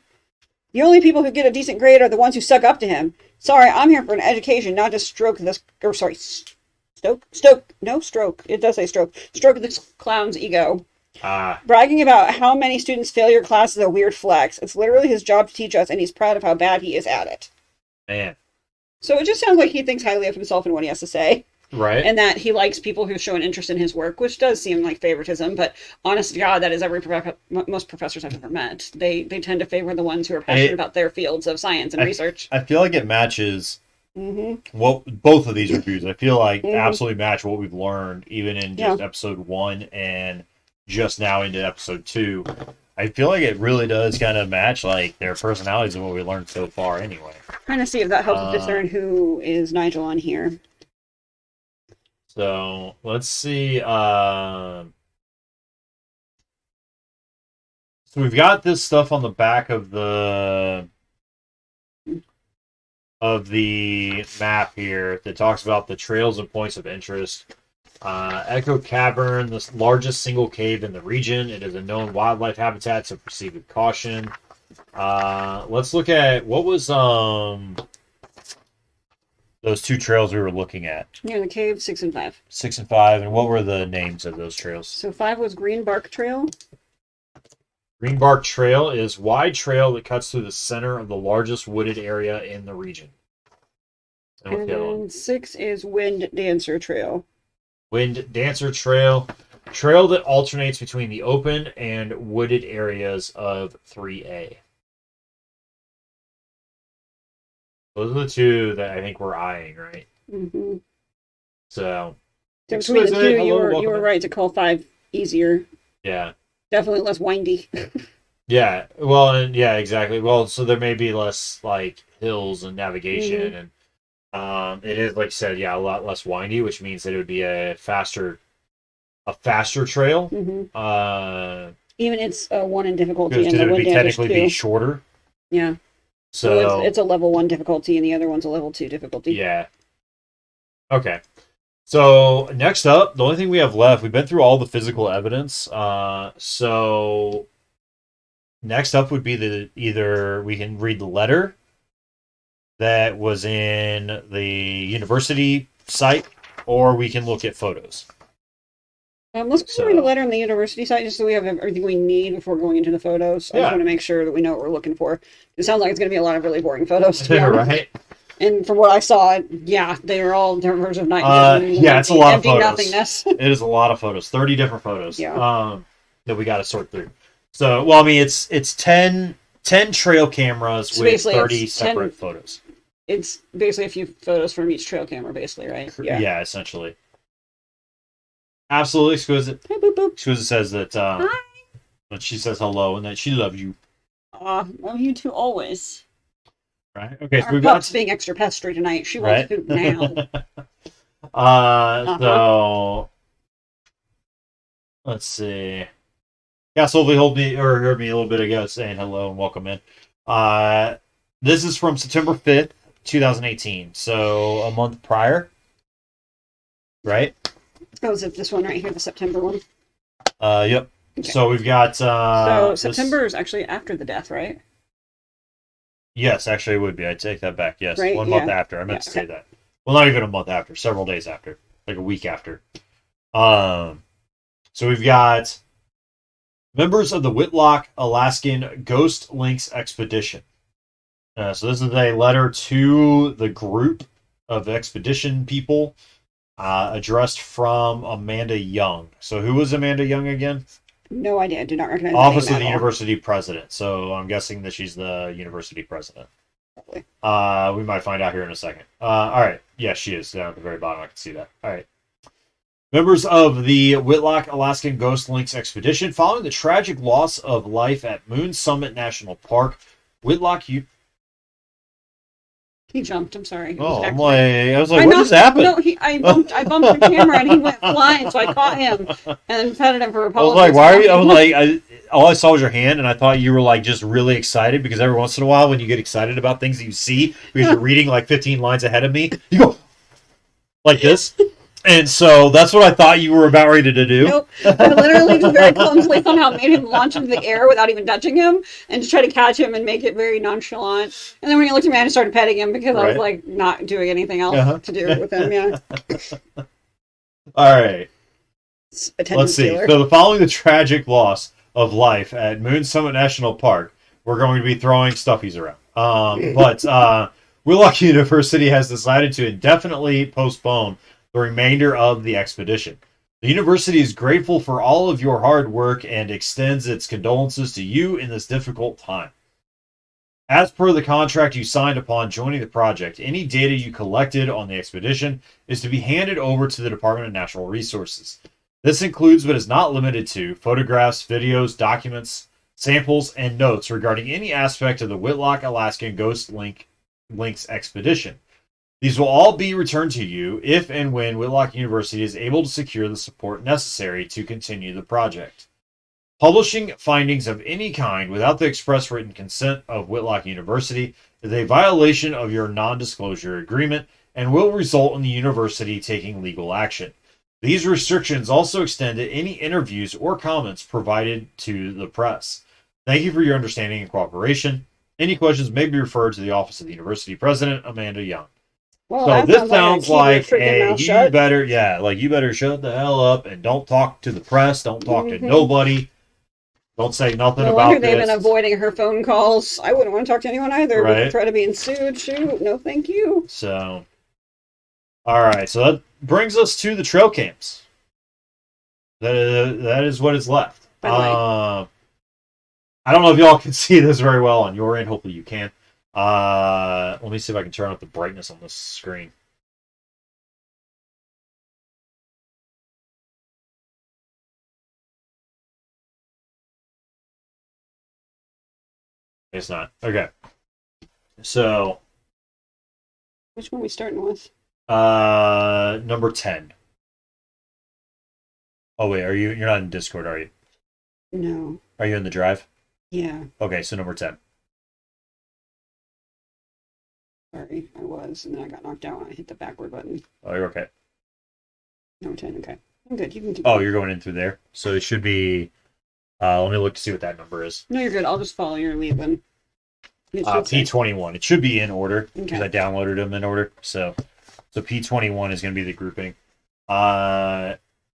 S2: The only people who get a decent grade are the ones who suck up to him. Sorry, I'm here for an education, not to stroke this... Stroke. It does say stroke. Stroke this clown's ego. Bragging about how many students fail your class is a weird flex. It's literally his job to teach us, and he's proud of how bad he is at it.
S1: Man.
S2: So it just sounds like he thinks highly of himself and what he has to say.
S1: Right.
S2: And that he likes people who show an interest in his work, which does seem like favoritism, but honest to God, that is most professors I've ever met. They tend to favor the ones who are passionate about their fields of science and research.
S1: I feel like it matches what both of these reviews. I feel like absolutely match what we've learned, even in just episode 1 and just now into episode 2. I feel like it really does kind of match like their personalities and what we learned so far anyway.
S2: Trying to see if that helps discern who is Nigel on here.
S1: So let's see. So we've got this stuff on the back of the map here that talks about the trails and points of interest. Echo Cavern, the largest single cave in the region. It is a known wildlife habitat, so proceed with caution. Let's look at what was those two trails we were looking at.
S2: Near the cave, 6 and 5.
S1: 6 and 5, and what were the names of those trails?
S2: So 5 was Green Bark Trail.
S1: Greenbark Trail is wide trail that cuts through the center of the largest wooded area in the region.
S2: And then 6 is Wind Dancer Trail.
S1: Wind Dancer Trail. Trail that alternates between the open and wooded areas of 3A. Those are the two that I think we're eyeing, right?
S2: Mm-hmm.
S1: So
S2: between the two, you were right to call 5 easier.
S1: Yeah.
S2: Definitely less windy.
S1: Yeah. Well, and yeah, exactly. Well, so there may be less like hills and navigation, and it is like you said, yeah, a lot less windy, which means that it would be a faster trail.
S2: Mm-hmm. Even it's 1 in difficulty, and
S1: it
S2: the
S1: would
S2: Wind
S1: be
S2: Dancer's
S1: technically
S2: 2.
S1: be shorter.
S2: Yeah. So it's a level 1 difficulty, and the other one's a level 2 difficulty.
S1: Yeah. Okay. So next up, the only thing we have left, we've been through all the physical evidence. So next up would be either we can read the letter that was in the university site, or we can look at photos.
S2: Let's read the letter on the university site just so we have everything we need before going into the photos. I just want to make sure that we know what we're looking for. It sounds like it's going to be a lot of really boring photos, to be honest. Right? And from what I saw, yeah, they are all different versions of night vision.
S1: Yeah, it's a lot of photos.
S2: Nothingness.
S1: It is a lot of photos. 30 different photos. Yeah. That we got to sort through. So, well, I mean, it's 10 trail cameras so with 30 separate photos.
S2: It's basically a few photos from each trail camera, basically, right?
S1: Yeah, essentially. Absolutely exquisite.
S2: Hey, boop, boop.
S1: Exquisite says that when she says hello and that she loves you.
S2: Love you too always.
S1: Right. Okay.
S2: So we've got being extra pestery tonight. She wants food now.
S1: So let's see. Cass hopefully heard me a little bit ago saying hello and welcome in. This is from September 5th, 2018. So a month prior. Right?
S2: Oh, is it this one right here, the September one?
S1: Yep. Okay. So we've got
S2: so September is actually after the death, right?
S1: Yes, actually it would be. I'd take that back. Yes. Right? 1 month after. I meant to say that. Well, not even a month after, several days after. Like a week after. So we've got members of the Whitlock Alaskan Ghost Links Expedition. So this is a letter to the group of expedition people addressed from Amanda Young. So who was Amanda Young again?
S2: No idea. I do not recognize
S1: Office of the University President. So I'm guessing that she's the University President. Probably. We might find out here in a second. All right. Yeah, she is. Down at the very bottom. I can see that. All right. Members of the Whitlock Alaskan Ghost Links Expedition, following the tragic loss of life at Moon Summit National Park, Whitlock...
S2: He jumped. I'm sorry.
S1: Oh, I was like, what just happened?
S2: No, I bumped the camera and he went flying, so I caught him and petted him for apology.
S1: I was like, why are you? I was like, all I saw was your hand, and I thought you were like just really excited because every once in a while, when you get excited about things that you see, because you're reading like 15 lines ahead of me, you go like this. And so that's what I thought you were about ready to do.
S2: Nope. I literally just very clumsily somehow made him launch into the air without even touching him and just try to catch him and make it very nonchalant. And then when he looked at me, I just started petting him because I was like not doing anything else to do with him. Yeah.
S1: All right.
S2: Let's
S1: see. So following the tragic loss of life at Moon Summit National Park, we're going to be throwing stuffies around. But Whitlock University has decided to indefinitely postpone the remainder of the expedition. The university is grateful for all of your hard work and extends its condolences to you in this difficult time. As per the contract you signed upon joining the project, any data you collected on the expedition is to be handed over to the Department of Natural Resources. This includes, but is not limited to, photographs, videos, documents, samples, and notes regarding any aspect of the Whitlock Alaskan Ghost Links expedition. These will all be returned to you if and when Whitlock University is able to secure the support necessary to continue the project. Publishing findings of any kind without the express written consent of Whitlock University is a violation of your non-disclosure agreement and will result in the university taking legal action. These restrictions also extend to any interviews or comments provided to the press. Thank you for your understanding and cooperation. Any questions may be referred to the Office of the University President, Amanda Young.
S2: Well,
S1: So
S2: that
S1: this
S2: sounds
S1: sounds
S2: like
S1: like
S2: a keep your freaking
S1: a
S2: mouth
S1: you
S2: shut.
S1: better, yeah, like you better shut the hell up and don't talk to the press, don't talk to
S2: Mm-hmm.
S1: nobody, don't say nothing
S2: No wonder
S1: about
S2: they've been
S1: this,
S2: avoiding her phone calls. I wouldn't want to talk to anyone either with the
S1: right?
S2: threat of being sued. Shoot, no thank you.
S1: So, all right, so that brings us to the trail cams. That is what is left.
S2: By the way,
S1: I don't know if y'all can see this very well on your end. Hopefully you can. Let me see if I can turn up the brightness on this screen. It's not. Okay. So,
S2: which one are we starting with?
S1: number 10. Oh wait, you're not in Discord, are you?
S2: No.
S1: Are you in the drive?
S2: Yeah.
S1: Okay, so number 10.
S2: Sorry, I was, and then I got knocked out when I hit the backward button.
S1: Oh, you're okay.
S2: No, 10, okay. I'm good, you can keep
S1: Oh,
S2: going.
S1: you're going in through there. So it should be let me look to see what that number is.
S2: No, you're good. I'll just follow your lead then. It should say-
S1: P21. It should be in order because
S2: Okay.
S1: I downloaded them in order. So P21 is going to be the grouping.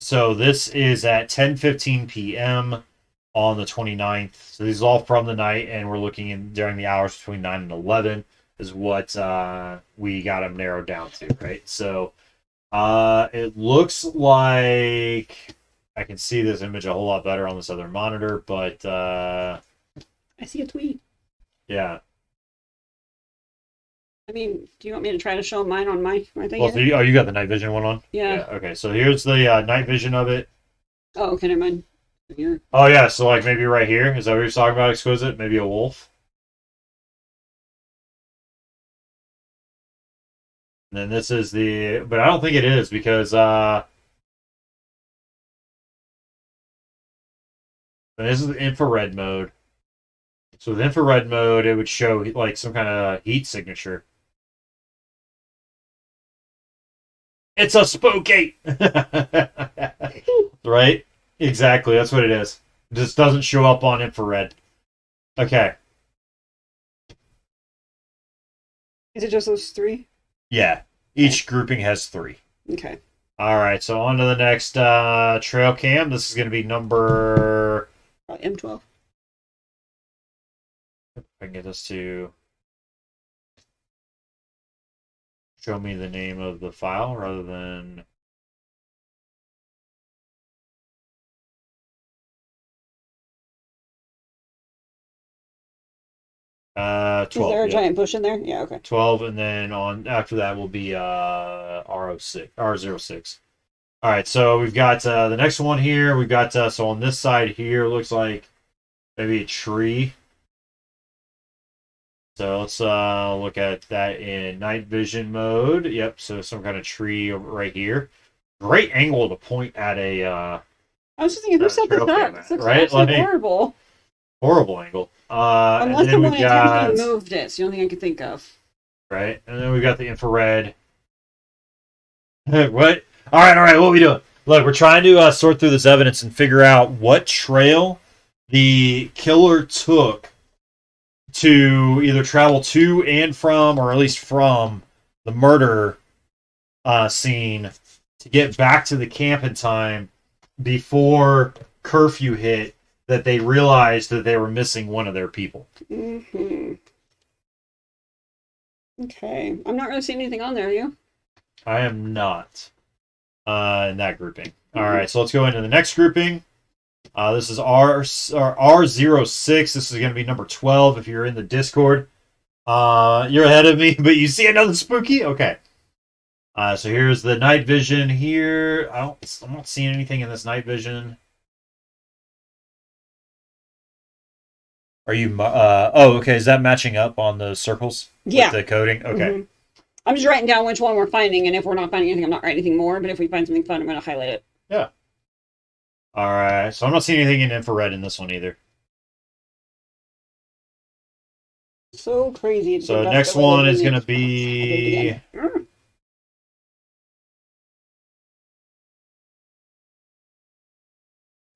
S1: So this is at 10:15 p.m. on the 29th. So these are all from the night, and we're looking in during the hours between 9 and 11 is what we got them narrowed down to, right? So it looks like I can see this image a whole lot better on this other monitor, but
S2: I see a tweet.
S1: yeah.
S2: I mean, do you want me to try to show mine on my thing?
S1: Well, so you got the night vision one on?
S2: Yeah.
S1: Okay, so here's the night vision of it.
S2: Oh, okay, never mind. You're...
S1: Oh yeah, so like maybe right here is that what you're talking about? Exquisite, maybe a wolf. And then this is but I don't think it is because this is the infrared mode. So with infrared mode, it would show like some kind of heat signature. It's a spooky, right? Exactly, that's what it is. It just doesn't show up on infrared. Okay.
S2: Is it just those three?
S1: Yeah. Each grouping has 3.
S2: Okay.
S1: All right, so on to the next trail cam. This is going to be number.
S2: Probably M12.
S1: If I can get this to show me the name of the file rather than. 12.
S2: Is there a
S1: yeah.
S2: giant bush in there? Yeah, okay.
S1: 12, and then on after that will be R06. All right, so we've got the next one here. We've got so on this side here looks like maybe a tree. So let's look at that in night vision mode. Yep, so some kind of tree right here. Great angle to point at a
S2: I was just thinking, who set this
S1: trail
S2: up?
S1: cam,
S2: This looks
S1: right?
S2: absolutely
S1: Like,
S2: horrible.
S1: horrible angle.
S2: Unless
S1: and then
S2: someone
S1: we've got
S2: intentionally moved it. It's the only thing I can think of.
S1: right, and then we've got the infrared. What? All right. What are we doing? Look, we're trying to sort through this evidence and figure out what trail the killer took to either travel to and from, or at least from, the murder scene to get back to the camp in time before curfew hit. That they realized that they were missing one of their people.
S2: Mm-hmm. Okay. I'm not really seeing anything on there, are you?
S1: I am not in that grouping. All right, so let's go into the next grouping. This is R06. This is going to be number 12 if you're in the Discord. You're ahead of me, but you see another spooky? Okay. So here's the night vision here. I'm not seeing anything in this night vision. Are you? Oh, okay. Is that matching up on the circles?
S2: Yeah.
S1: With the coding? Okay.
S2: Mm-hmm. I'm just writing down which one we're finding, and if we're not finding anything, I'm not writing anything more. But if we find something fun, I'm going to highlight it.
S1: Yeah. All right. So I'm not seeing anything in infrared in this one either.
S2: So crazy.
S1: So next one is going to be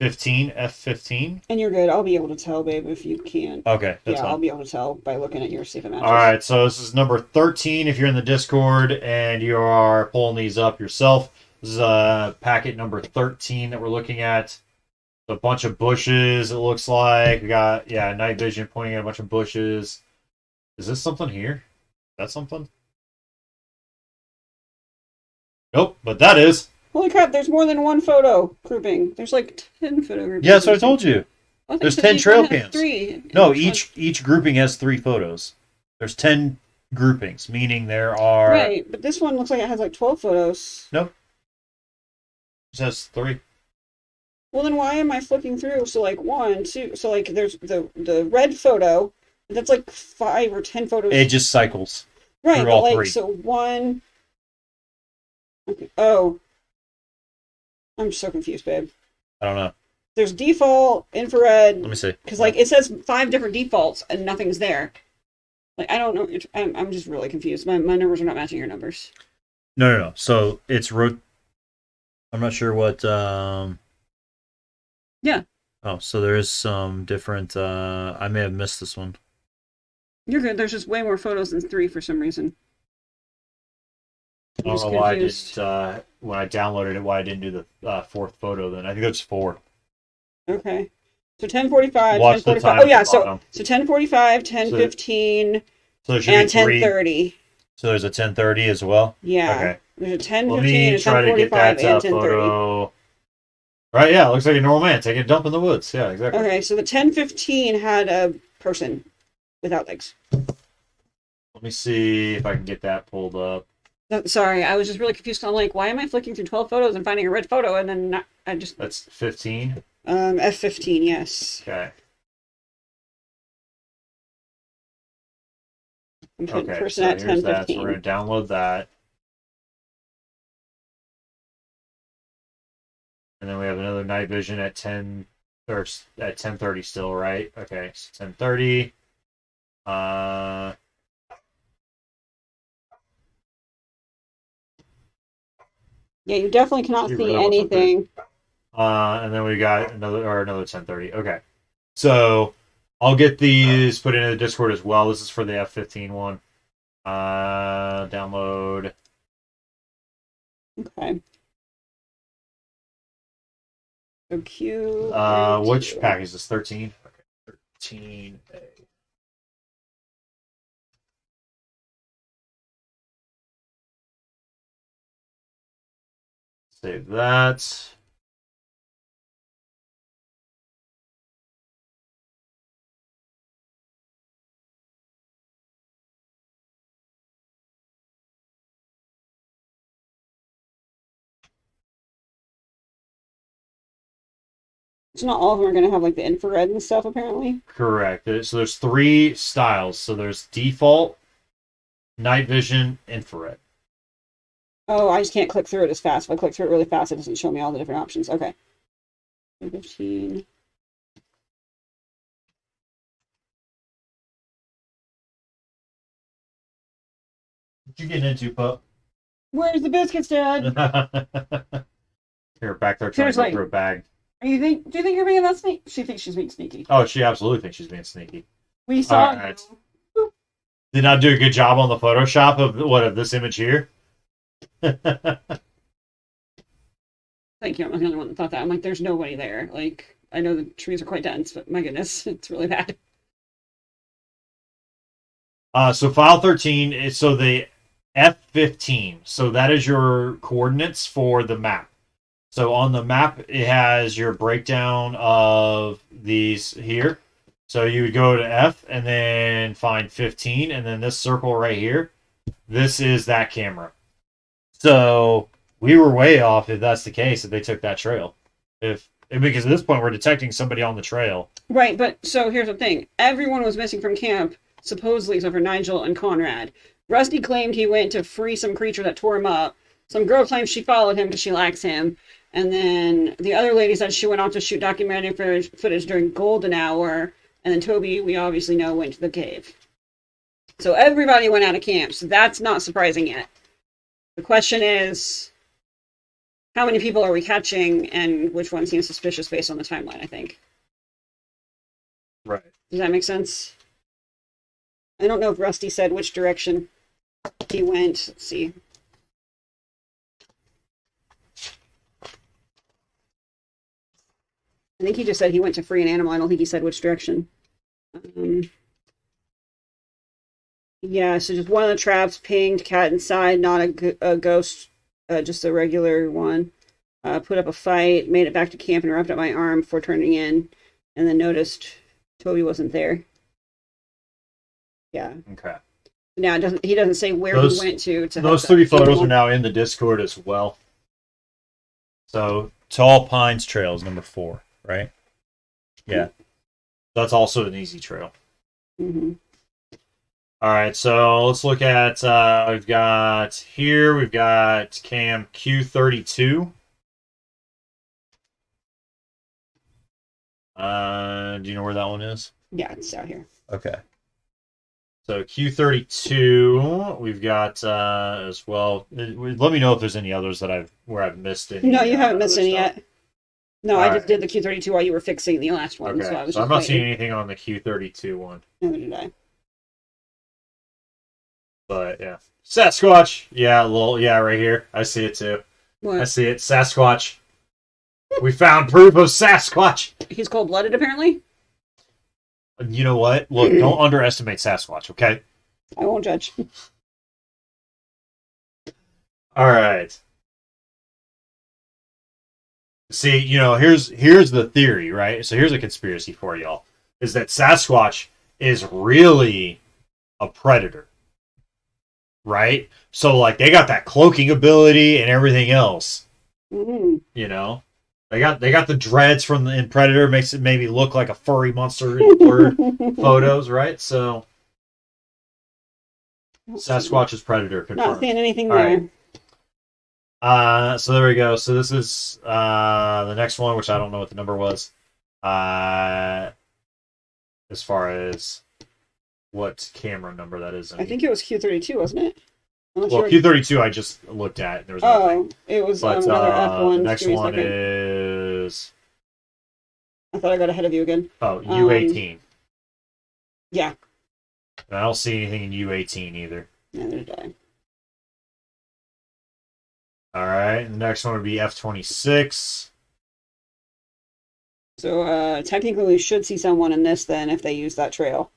S1: 15, F15.
S2: And you're good. I'll be able to tell, babe, if you can't.
S1: Okay, that's fine.
S2: I'll be able to tell by looking at your see if it matches.
S1: All right, so this is number 13 if you're in the Discord and you are pulling these up yourself. This is packet number 13 that we're looking at. A bunch of bushes, it looks like. We got, night vision pointing at a bunch of bushes. Is this something here? That's something? Nope, but that is.
S2: Holy crap, there's more than one photo grouping. There's like 10 photo groupings.
S1: Yeah, that's what I told you. There's 10 trail cams.
S2: 3.
S1: No, each grouping has 3 photos. There's 10 groupings, meaning there are...
S2: Right, but this one looks like it has like 12 photos.
S1: Nope. It says 3.
S2: Well, then why am I flipping through? So like 1, 2... So like there's the red photo. That's like 5 or 10 photos.
S1: It just cycles.
S2: Right,
S1: through
S2: but
S1: all
S2: like,
S1: 3.
S2: so 1... Okay. Oh. I'm so confused, babe.
S1: I don't know.
S2: There's default, infrared.
S1: Let me see.
S2: Because like it says 5 different defaults and nothing's there. Like I don't know. I'm just really confused. My numbers are not matching your numbers.
S1: No. So it's I'm not sure what.
S2: Yeah.
S1: Oh, so there is some different. I may have missed this one.
S2: You're good. There's just way more photos than 3 for some reason.
S1: I don't know why I just when I downloaded it, why I didn't do the 4th photo. Then I think that's 4.
S2: Okay. So 10:45,
S1: Watch
S2: 10:45. Oh yeah, so 10:45, 10:15, and 10:30.
S1: So there's a 10:30 as well.
S2: Yeah.
S1: Okay.
S2: There's a 10:15,
S1: Let me try to get that photo. Right. Yeah. It looks like a normal man taking a dump in the woods. Yeah. Exactly.
S2: Okay. So the 10:15 had a person without legs.
S1: Let me see if I can get that pulled up.
S2: Sorry, I was just really confused. I'm like, why am I flicking through 12 photos and finding a red photo and then not, I just...
S1: That's 15?
S2: F15, yes.
S1: Okay.
S2: I'm putting
S1: Okay,
S2: person
S1: so
S2: at
S1: here's
S2: 10:15.
S1: that. So we're going to download that. And then we have another night vision at 10, or at 10:30 still, right? Okay, so 10:30.
S2: Yeah, you definitely cannot see anything.
S1: And then we got another 10:30. Okay. So I'll get these put into the Discord as well. This is for the F15 one. Download.
S2: Okay. So Q.
S1: Which pack is this? 13? Okay. 13A. Save that.
S2: So not all of them are going to have like the infrared and stuff, apparently.
S1: Correct. So there's 3 styles. So there's default, night vision, infrared.
S2: Oh, I just can't click through it as fast. If I click through it really fast, it doesn't show me all the different options. Okay. 15.
S1: What you getting into, pup?
S2: Where's the biscuits, Dad?
S1: Here, back there trying to go through a bag.
S2: Do you think you're being that sneaky? She thinks she's being sneaky.
S1: Oh, she absolutely thinks she's being sneaky.
S2: We saw
S1: right. Did not do a good job on the Photoshop of this image here.
S2: Thank you. I'm not the only one that thought that. I'm like, there's nobody there. Like, I know the trees are quite dense, but my goodness, it's really bad.
S1: So file 13 is so the F15. So that is your coordinates for the map. So on the map, it has your breakdown of these here. So you would go to F and then find 15, and then this circle right here. This is that camera. So we were way off if that's the case, if they took that trail. Because at this point, we're detecting somebody on the trail.
S2: Right, but so here's the thing. Everyone was missing from camp, supposedly, except for Nigel and Conrad. Rusty claimed he went to free some creature that tore him up. Some girl claims she followed him because she likes him. And then the other lady said she went off to shoot documentary footage during golden hour. And then Toby, we obviously know, went to the cave. So everybody went out of camp. So that's not surprising yet. The question is, how many people are we catching and which one seems suspicious based on the timeline, I think.
S1: Right.
S2: Does that make sense? I don't know if Rusty said which direction he went. Let's see. I think he just said he went to free an animal. I don't think he said which direction. Yeah, so just one of the traps pinged, cat inside, not a ghost, just a regular one. Put up a fight, made it back to camp and wrapped up my arm before turning in, and then noticed Toby wasn't there. Yeah.
S1: Okay.
S2: Now he doesn't say where he went to
S1: those 3 photos are now in the Discord as well. So Tall Pines Trail is number 4, right? Yeah. That's also an easy trail.
S2: Mm-hmm.
S1: All right, so let's look at, we've got cam Q32. Do you know where that one is?
S2: Yeah, it's out here.
S1: Okay. So Q32, we've got as well. Let me know if there's any others that I've missed any.
S2: No, you haven't missed any
S1: stuff.
S2: yet. No, I just did the Q32 while you were fixing the last one.
S1: Okay,
S2: So
S1: I'm not seeing anything on the Q32 one.
S2: Neither did I.
S1: But yeah, Sasquatch. Yeah, right here. I see it too.
S2: What?
S1: I see it. Sasquatch. We found proof of Sasquatch.
S2: He's cold-blooded, apparently.
S1: You know what? Look, don't underestimate Sasquatch, okay?
S2: I won't judge.
S1: All right. See, here's the theory, right? So here's a conspiracy for y'all: is that Sasquatch is really a predator, right? So like they got that cloaking ability and everything else.
S2: Mm-hmm.
S1: They got the dreads in Predator, makes it maybe look like a furry monster in blurred photos, right? So Sasquatch is Predator confirmed.
S2: Not seeing anything
S1: All
S2: there.
S1: Right. So there we go. So this is the next one, which I don't know what the number was. As far as what camera number that is.
S2: I think it was Q32, wasn't it?
S1: Q32 I just looked at. There was nothing.
S2: It was
S1: But
S2: another F1.
S1: the next one is...
S2: I thought I got ahead of you again.
S1: Oh, U18.
S2: Yeah.
S1: And I don't see anything in U18 either.
S2: Neither did I.
S1: Alright, the next one would be F26.
S2: So technically we should see someone in this then if they use that trail.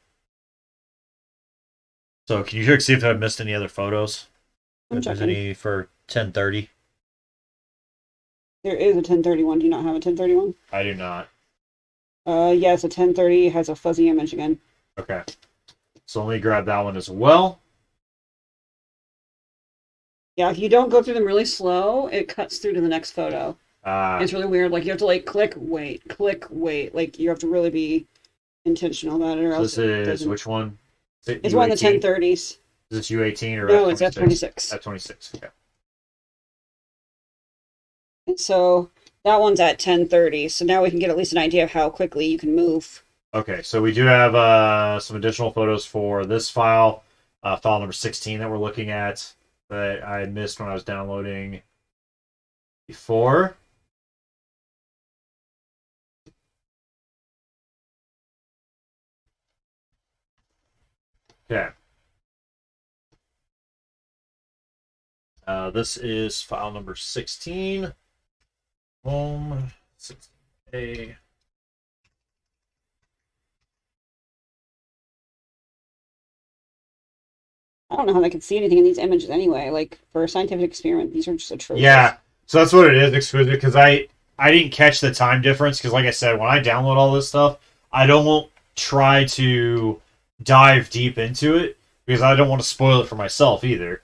S1: So can you check see if I've missed any other photos? If there's
S2: checking.
S1: any for 1030.
S2: There is a 1031. Do you not have a 1031?
S1: I do not.
S2: Yes, a 1030 has a fuzzy image again.
S1: Okay. So let me grab that one as well.
S2: Yeah, if you don't go through them really slow, it cuts through to the next photo. It's really weird. Like you have to click, wait. Like you have to really be intentional about it, or else
S1: this is which one?
S2: It's one of the 1030s.
S1: Is this U18 or
S2: no?
S1: F26?
S2: It's F26.
S1: F26. Okay.
S2: And so that one's at 1030. So now we can get at least an idea of how quickly you can move.
S1: Okay, so we do have some additional photos for this file number 16 that we're looking at that I missed when I was downloading before. Okay. This is file number 16. Home 16A.
S2: I don't know how they can see anything in these images anyway. Like for a scientific experiment, these are just atrocious.
S1: Yeah, so that's what it is, exquisite. Because I didn't catch the time difference. Because like I said, when I download all this stuff, I don't try to dive deep into it because I don't want to spoil it for myself either.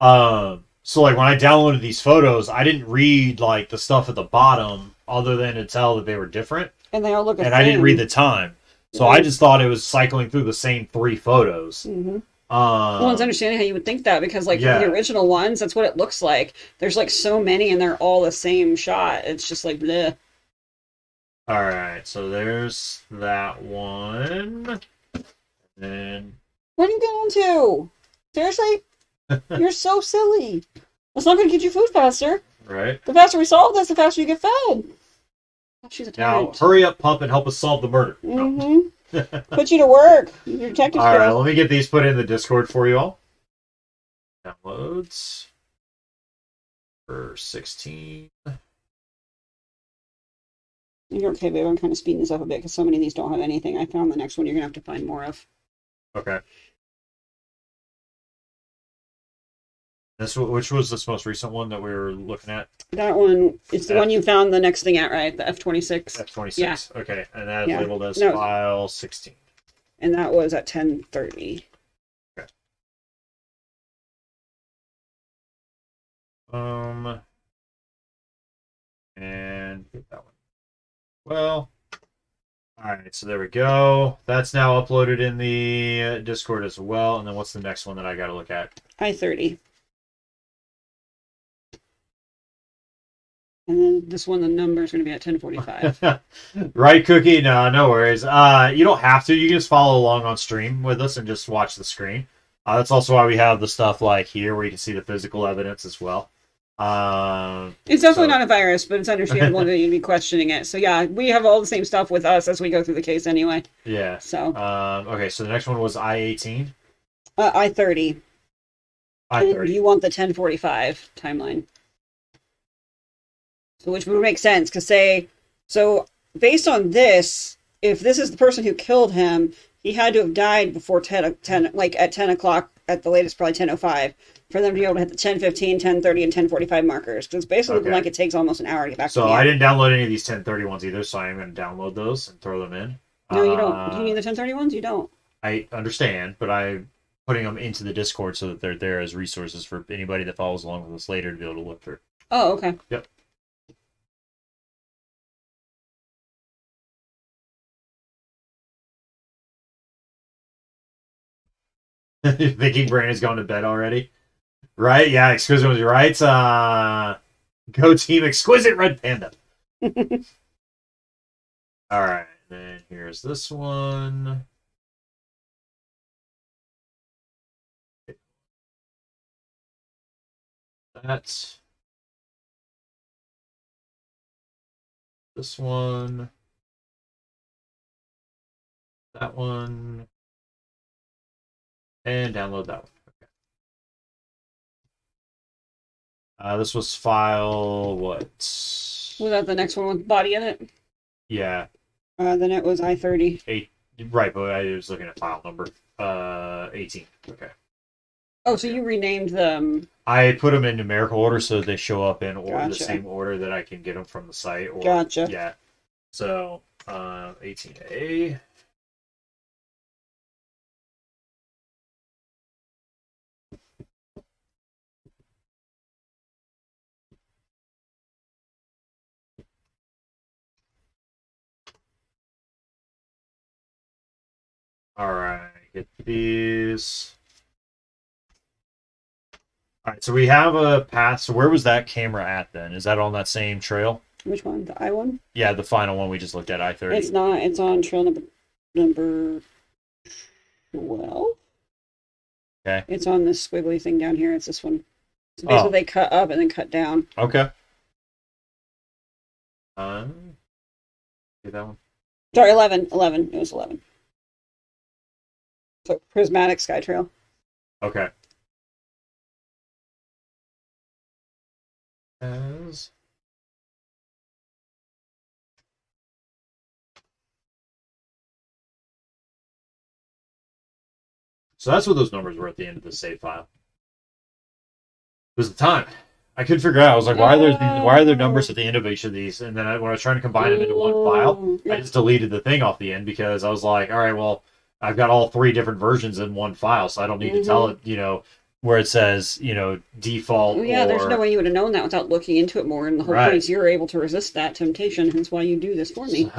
S1: So like when I downloaded these photos, I didn't read like the stuff at the bottom other than to tell that they were different.
S2: And they all look the same.
S1: And I didn't read the time. So I just thought it was cycling through the same 3 photos.
S2: Mm-hmm. Well, it's understanding how you would think that because, like, the
S1: Yeah.
S2: original ones, that's what it looks like. There's like so many, and they're all the same shot. It's just like bleh.
S1: All right. So there's that one. And
S2: What are you getting into? Seriously, you're so silly. That's not going to get you food faster.
S1: right
S2: The faster we solve this, the faster you get fed. Oh, she's a
S1: now,
S2: tyrant.
S1: hurry up, pump, and help us solve the murder.
S2: Mm-hmm. Put you to work. Your detective
S1: All right.
S2: skills.
S1: Let me get these put in the Discord for you all. Downloads for 16.
S2: You're okay, babe. I'm kind of speeding this up a bit because so many of these don't have anything. I found the next one you're going to have to find more of.
S1: Okay. Which was this most recent one that we were looking at?
S2: That one, it's the one you found the next thing at, right? The F-26.
S1: F-26.
S2: Yeah.
S1: Okay, and that is
S2: Yeah.
S1: labeled as
S2: No.
S1: file 16.
S2: And that was at 10:30.
S1: Okay. And get that one. Well, all right. So there we go. That's now uploaded in the Discord as well. And then what's the next one that I got to look at?
S2: I-30. And then this one, the number is going to be at 10:45.
S1: Right, Cookie? No worries. You don't have to. You can just follow along on stream with us and just watch the screen. That's also why we have the stuff like here where you can see the physical evidence as well.
S2: It's definitely not a virus, but it's understandable that you'd be questioning it. So yeah, we have all the same stuff with us as we go through the case anyway.
S1: Yeah.
S2: So.
S1: Okay, so the next one was I-18.
S2: I-30.
S1: I-30.
S2: And you want the 10:45 timeline. So which would make sense, because based on this, if this is the person who killed him, he had to have died before 10 like at 10 o'clock at the latest, probably 10:05, for them to be able to hit the 10:15, 10:30, and 10:45 markers. Because it's basically looking like it takes almost an hour to get back to
S1: So
S2: the
S1: I
S2: end.
S1: didn't download any of these 1030 ones either, so I am going to download those and throw them in.
S2: No, you don't. Do you need the 10:30 ones? You don't.
S1: I understand, but I'm putting them into the Discord so that they're there as resources for anybody that follows along with us later to be able to look through.
S2: Oh, okay.
S1: Yep. Thinking Brandon's going to bed already? Right? Yeah, Exquisite was right. Go Team Exquisite Red Panda. Alright, then here's this one. That's this one. That one. And download that one. Okay. This was file what?
S2: Was that the next one with body in it?
S1: Yeah.
S2: Then it was I-30.
S1: Right, but I was looking at file number 18. Okay.
S2: Oh, so you renamed them.
S1: I put them in numerical order so they show up in
S2: Gotcha.
S1: the same order that I can get them from the site. Or,
S2: Gotcha.
S1: Yeah. So 18A. All right, get these. All right, so we have a path. So where was that camera at then? Is that on that same trail?
S2: Which one? The I one?
S1: Yeah, the final one we just looked at, I-30.
S2: It's not. It's on trail number 12.
S1: Okay.
S2: It's on this squiggly thing down here. It's this one. So basically, they cut up and then cut down.
S1: Okay. Get that one.
S2: Sorry, 11. 11. It was 11. So prismatic sky trail.
S1: Okay. As so that's what those numbers were at the end of the save file. It was the time. I couldn't figure out. I was like, why are there numbers at the end of each of these? And then when I was trying to combine them into one file, I just deleted the thing off the end because I was like, all right, well, I've got all three different versions in one file, so I don't need to tell it, where it says, default.
S2: Well, yeah, there's no way you would have known that without looking into it more. And the whole point is you're able to resist that temptation. Hence why you do this for me.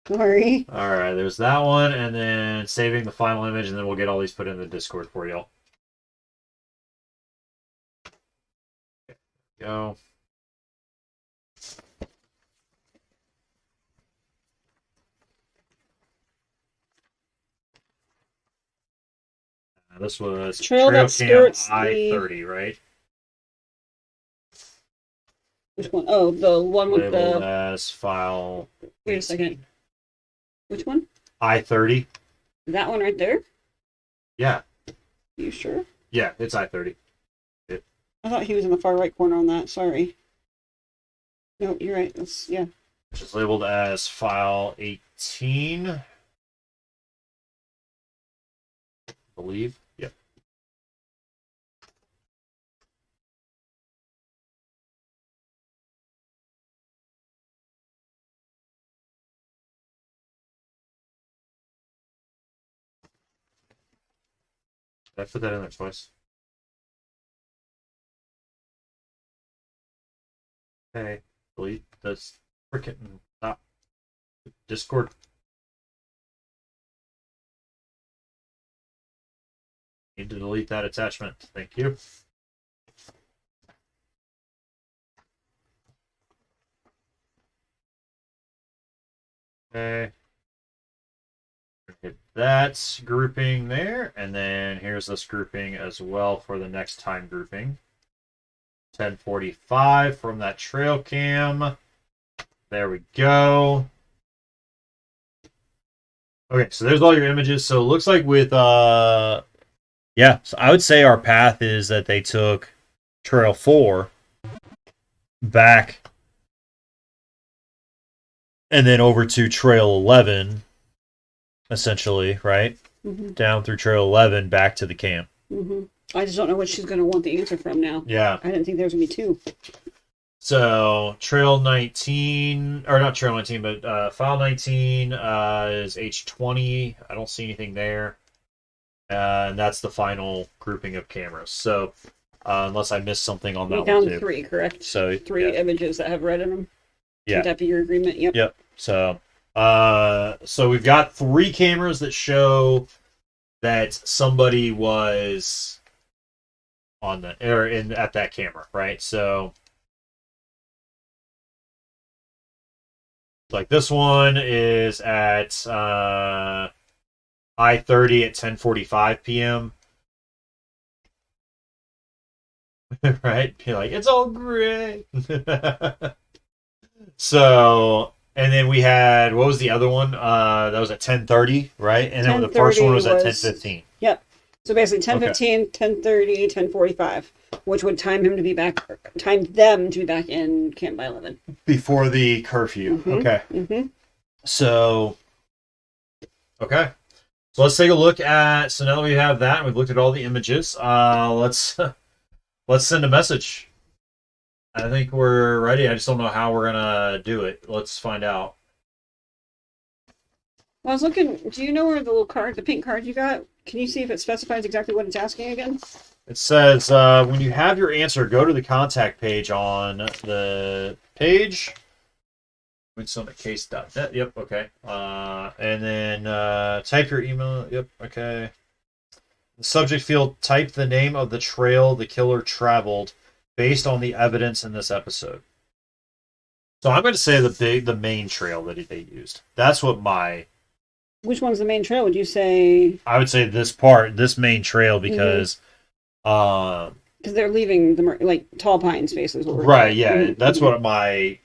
S2: Sorry.
S1: All right, there's that one, and then saving the final image, and then we'll get all these put in the Discord for y'all. Go. This was
S2: Trail
S1: Trail
S2: that
S1: Cam
S2: skirts
S1: I-30, right?
S2: Which one? Oh, the one with
S1: Labeled
S2: the.
S1: as file.
S2: Wait a second. Which one?
S1: I-30.
S2: That one right there?
S1: Yeah.
S2: You sure?
S1: Yeah, it's I-30.
S2: I thought he was in the far right corner on that. Sorry. No, you're right. That's yeah.
S1: Which is labeled as file 18. I believe. Yep. Did I put that in there twice? Okay. Delete this freaking stop. Discord. Need to delete that attachment. Thank you. Okay. Hit that grouping there, and then here's this grouping as well for the next time grouping. 1045 from that trail cam. There we go. Okay, so there's all your images. So it looks like with yeah, so I would say our path is that they took trail 4 back and then over to trail 11 essentially, right?
S2: Mm-hmm.
S1: Down through trail 11 back to the camp.
S2: Mm-hmm. I just don't know what she's going to want the answer from now.
S1: Yeah.
S2: I didn't think there was going to be 2.
S1: So trail 19, or not trail 19, but file 19 is H20. I don't see anything there. And that's the final grouping of cameras. So unless I missed something on that
S2: We found
S1: one too.
S2: 3, correct?
S1: So
S2: 3
S1: yeah.
S2: images that have red in them.
S1: Yeah.
S2: Would that be your agreement? Yep.
S1: Yep. So so we've got 3 cameras that show that somebody was on the or in at that camera, right? So like this one is at I-30 at 10:45 p.m. Right? You're like, it's all great. So, and then we had what was the other one? That was at 10:30, right? And then the first one was at 10:15.
S2: Yep. So basically 10:15, 10:30, 10:45, which would time them to be back in camp by 11
S1: before the curfew.
S2: Mm-hmm.
S1: Okay.
S2: Mm-hmm.
S1: So, okay. So let's take a look at. So now that we have that, and we've looked at all the images. Let's send a message. I think we're ready. I just don't know how we're gonna do it. Let's find out.
S2: Well, I was looking. Do you know where the little card, the pink card you got? Can you see if it specifies exactly what it's asking again?
S1: It says when you have your answer, go to the contact page on the page. Winstonatcase.net. Yep. Okay. And then type your email. Yep. Okay. The subject field. Type the name of the trail the killer traveled based on the evidence in this episode. So I'm going to say the main trail that they used. That's what my.
S2: Which one's the main trail? Would you say?
S1: I would say this main trail, because.
S2: Because they're leaving the Tall Pine spaces.
S1: Right. Yeah. Mm-hmm. That's what my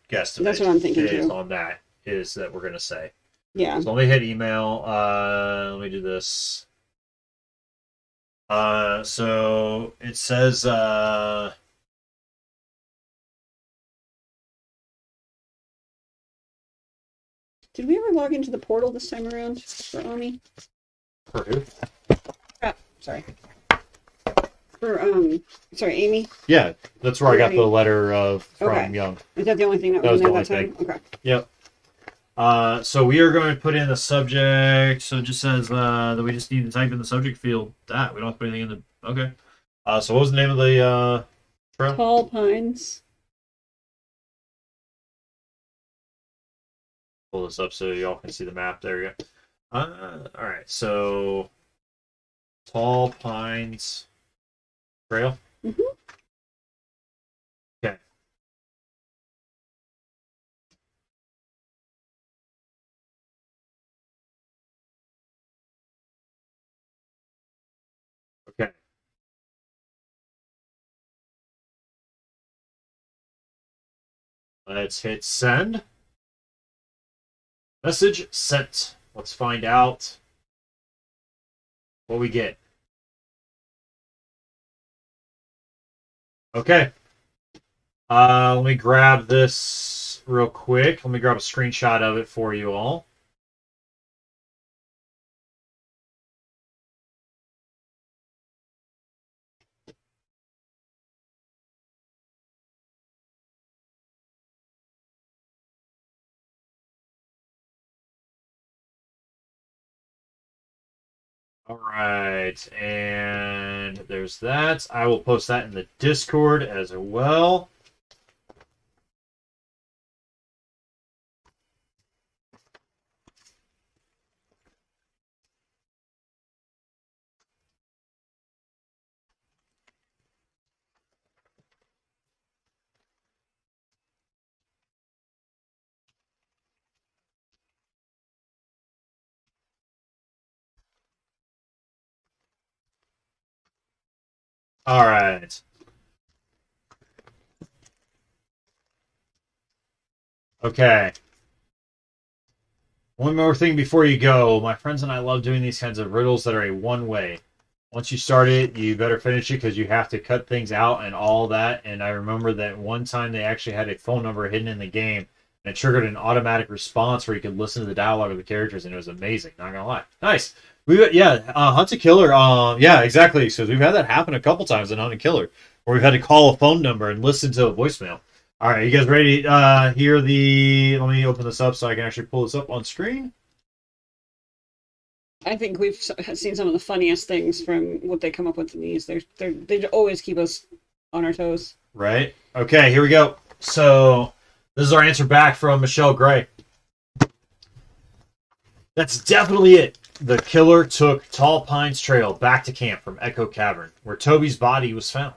S1: guesstimate.
S2: That's what I'm thinking
S1: is
S2: too.
S1: On that is that we're going to say.
S2: Yeah.
S1: So let me hit email. Let me do this. So it says.
S2: Did we ever log into the portal this time around for Ami?
S1: For who?
S2: Sorry. For sorry, Amy.
S1: Yeah, that's where I got the letter from Young.
S2: Is that the only thing that was in there that time?
S1: Okay. Yep. So we are going to put in the subject. So it just says that we just need to type in the subject field that we don't have to put anything in the. Okay. So what was the name of the trail?
S2: Tall Pines.
S1: pull this up so y'all can see the map. There you go. All right, so Tall Pines Trail.
S2: Mm-hmm.
S1: Okay. Okay. Let's hit send. Message sent. Let's find out what we get. Okay. Let me grab this real quick. Let me grab a screenshot of it for you all. All right, and there's that. I will post that in the Discord as well. All right. Okay. One more thing before you go. My friends and I love doing these kinds of riddles that are a one-way. Once you start it, you better finish it because you have to cut things out and all that. And I remember that one time they actually had a phone number hidden in the game, and it triggered an automatic response where you could listen to the dialogue of the characters, and it was amazing. Not gonna lie, nice. Hunt a Killer. Yeah, exactly. So we've had that happen a couple times in Hunt a Killer, where we've had to call a phone number and listen to a voicemail. All right, you guys ready? Hear the? Let me open this up so I can actually pull this up on screen.
S2: I think we've seen some of the funniest things from what they come up with in these. They always keep us on our toes.
S1: Right. Okay, here we go. So this is our answer back from Michelle Gray. That's definitely it. The killer took Tall Pines Trail back to camp from Echo Cavern, where Toby's body was found.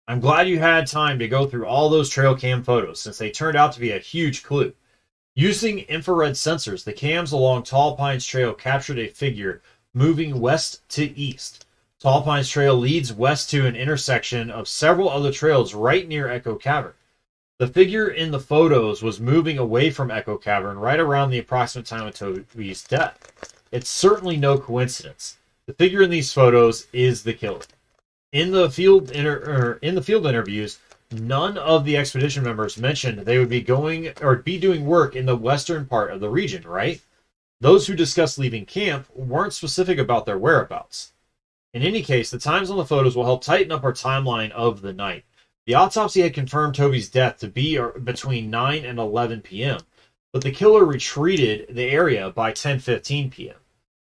S1: I'm glad you had time to go through all those trail cam photos, since they turned out to be a huge clue. Using infrared sensors, the cams along Tall Pines Trail captured a figure moving west to east. Tall Pines Trail leads west to an intersection of several other trails right near Echo Cavern. The figure in the photos was moving away from Echo Cavern right around the approximate time of Toby's death. It's certainly no coincidence. The figure in these photos is the killer. In the field interviews, none of the expedition members mentioned they would be doing work in the western part of the region, right? Those who discussed leaving camp weren't specific about their whereabouts. In any case, the times on the photos will help tighten up our timeline of the night. The autopsy had confirmed Toby's death to be between 9 and 11 p.m., but the killer retreated the area by 10:15 p.m.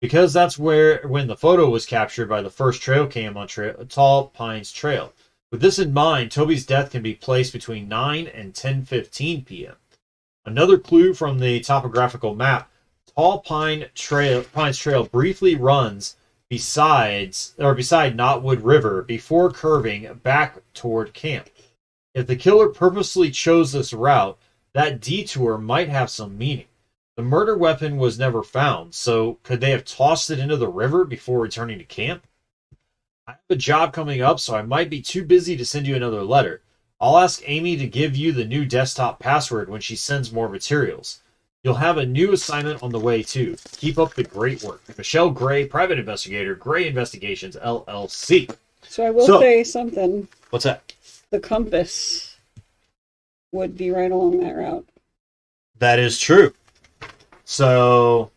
S1: Because that's when the photo was captured by the first trail cam on Tall Pines Trail. With this in mind, Toby's death can be placed between 9 and 10:15 p.m. Another clue from the topographical map: Tall Pines Trail briefly runs beside Knotwood River before curving back toward camp. If the killer purposely chose this route, that detour might have some meaning. The murder weapon was never found, so could they have tossed it into the river before returning to camp? I have a job coming up, so I might be too busy to send you another letter. I'll ask Amy to give you the new desktop password when she sends more materials. You'll have a new assignment on the way, too. Keep up the great work. Michelle Gray, Private Investigator, Gray Investigations, LLC.
S2: So I will say something.
S1: What's that?
S2: The compass would be right along that route.
S1: That is true. So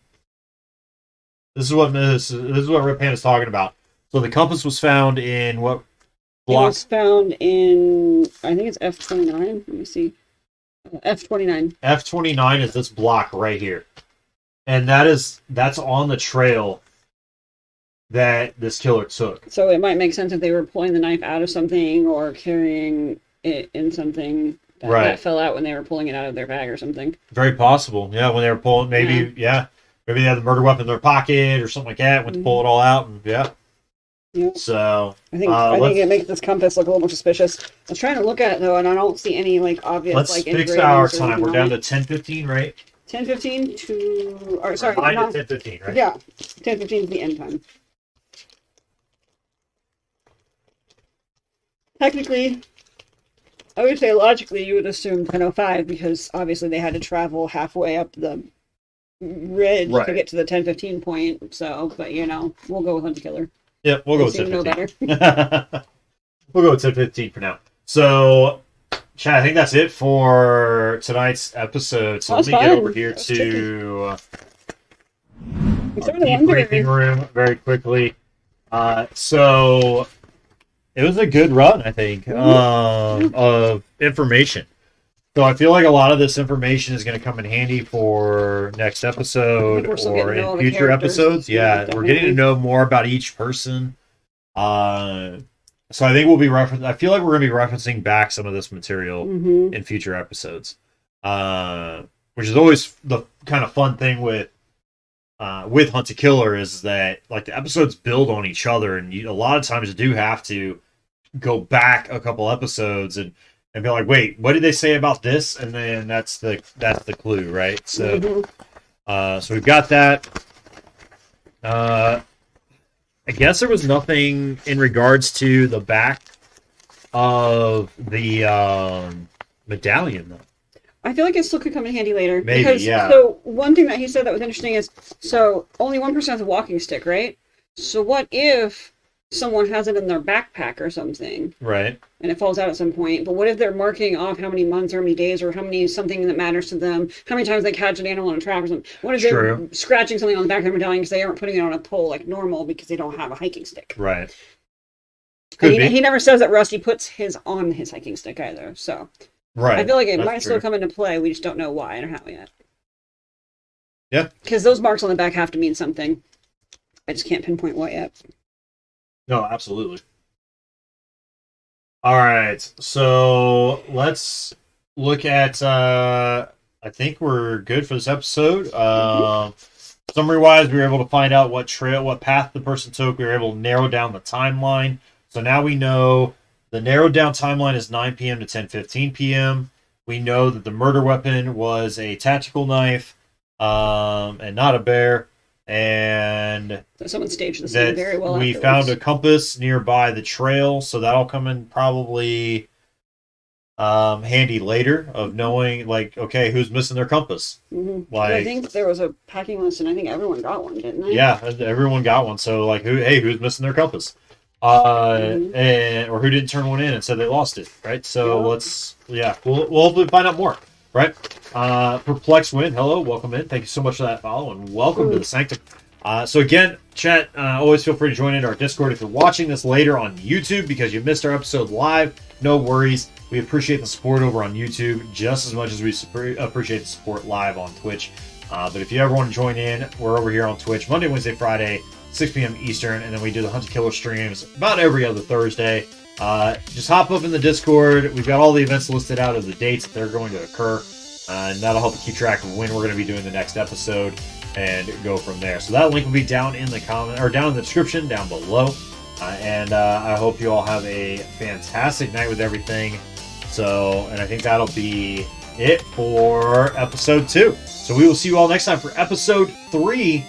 S1: this is what Rip Pan is talking about. So the compass was found in what block?
S2: It was found in, I think it's F29. Let me see. F29.
S1: F29 is this block right here. And that's on the trail that this killer took.
S2: So it might make sense if they were pulling the knife out of something or carrying it in something that fell out when they were pulling it out of their bag or something.
S1: Very possible. Yeah, when they were pulling, maybe maybe they had the murder weapon in their pocket or something like that. Went to pull it all out, and So
S2: I think it makes this compass look a little more suspicious. I was trying to look at it though, and I don't see any obvious
S1: let's fix our time. We're down to 10:15, right?
S2: 10:15 to or sorry,
S1: 9 to 10:15, right?
S2: Yeah, 10:15 is the end time. Technically, I would say logically you would assume 10:05 because obviously they had to travel halfway up the ridge to get to the 10:15 point. So, but we'll go with Hunt Killer.
S1: Yeah, we'll go with 10:15. We'll go with 10:15 for now. So, Chad, I think that's it for tonight's episode. So let me get over here to the briefing room very quickly. So it was a good run, I think, of information. So I feel like a lot of this information is going to come in handy for next episode or in future episodes. Yeah, we're getting to know more about each person. So I think we'll be I feel like we're going to be referencing back some of this material in future episodes, which is always the kind of fun thing with Hunt to Killer is that the episodes build on each other, and a lot of times you do have to go back a couple episodes and be like, wait, what did they say about this? And then that's the clue, right? So, so we've got that. I guess there was nothing in regards to the back of the medallion, though.
S2: I feel like it still could come in handy later.
S1: Maybe,
S2: because,
S1: yeah.
S2: So one thing that he said that was interesting is, so only 1% has a walking stick, right? So what if someone has it in their backpack or something?
S1: Right.
S2: And it falls out at some point. But what if they're marking off how many months or how many days or how many something that matters to them? How many times they catch an animal in a trap or something? What if they're scratching something on the back of their medallion because they aren't putting it on a pole like normal because they don't have a hiking stick?
S1: Right.
S2: He never says that Rusty puts his on his hiking stick either. So I feel like it might still come into play. We just don't know why or how yet.
S1: Yeah.
S2: Because those marks on the back have to mean something. I just can't pinpoint what yet.
S1: No, absolutely. All right, so let's look at. I think we're good for this episode. Summary-wise, we were able to find out what path the person took. We were able to narrow down the timeline. So now we know the narrowed down timeline is 9 p.m. to 10:15 p.m. We know that the murder weapon was a tactical knife, and not a bear. And
S2: so someone staged this very well.
S1: We found a compass nearby the trail, so that'll come in probably handy later of knowing, okay, who's missing their compass.
S2: Mm-hmm. I think there was a packing list, and I think everyone got one, didn't they?
S1: Yeah, everyone got one. So who's missing their compass? And or who didn't turn one in and said they lost it, right? So we'll hopefully find out more. Right. Perplexed Wind, hello, welcome in. Thank you so much for that follow, and welcome to the Sanctum. So again, chat, always feel free to join into our Discord if you're watching this later on YouTube because you missed our episode live. No worries. We appreciate the support over on YouTube just as much as we appreciate the support live on Twitch. But if you ever want to join in, we're over here on Twitch Monday, Wednesday, Friday, 6 p.m. Eastern, and then we do the Hunt to Killer streams about every other Thursday. Just hop up in the Discord. We've got all the events listed out of the dates that they're going to occur, and that'll help keep track of when we're going to be doing the next episode and go from there. So that link will be down in the comment or down in the description down below. And I hope you all have a fantastic night with everything. So, and I think that'll be it for episode 2. So we will see you all next time for episode 3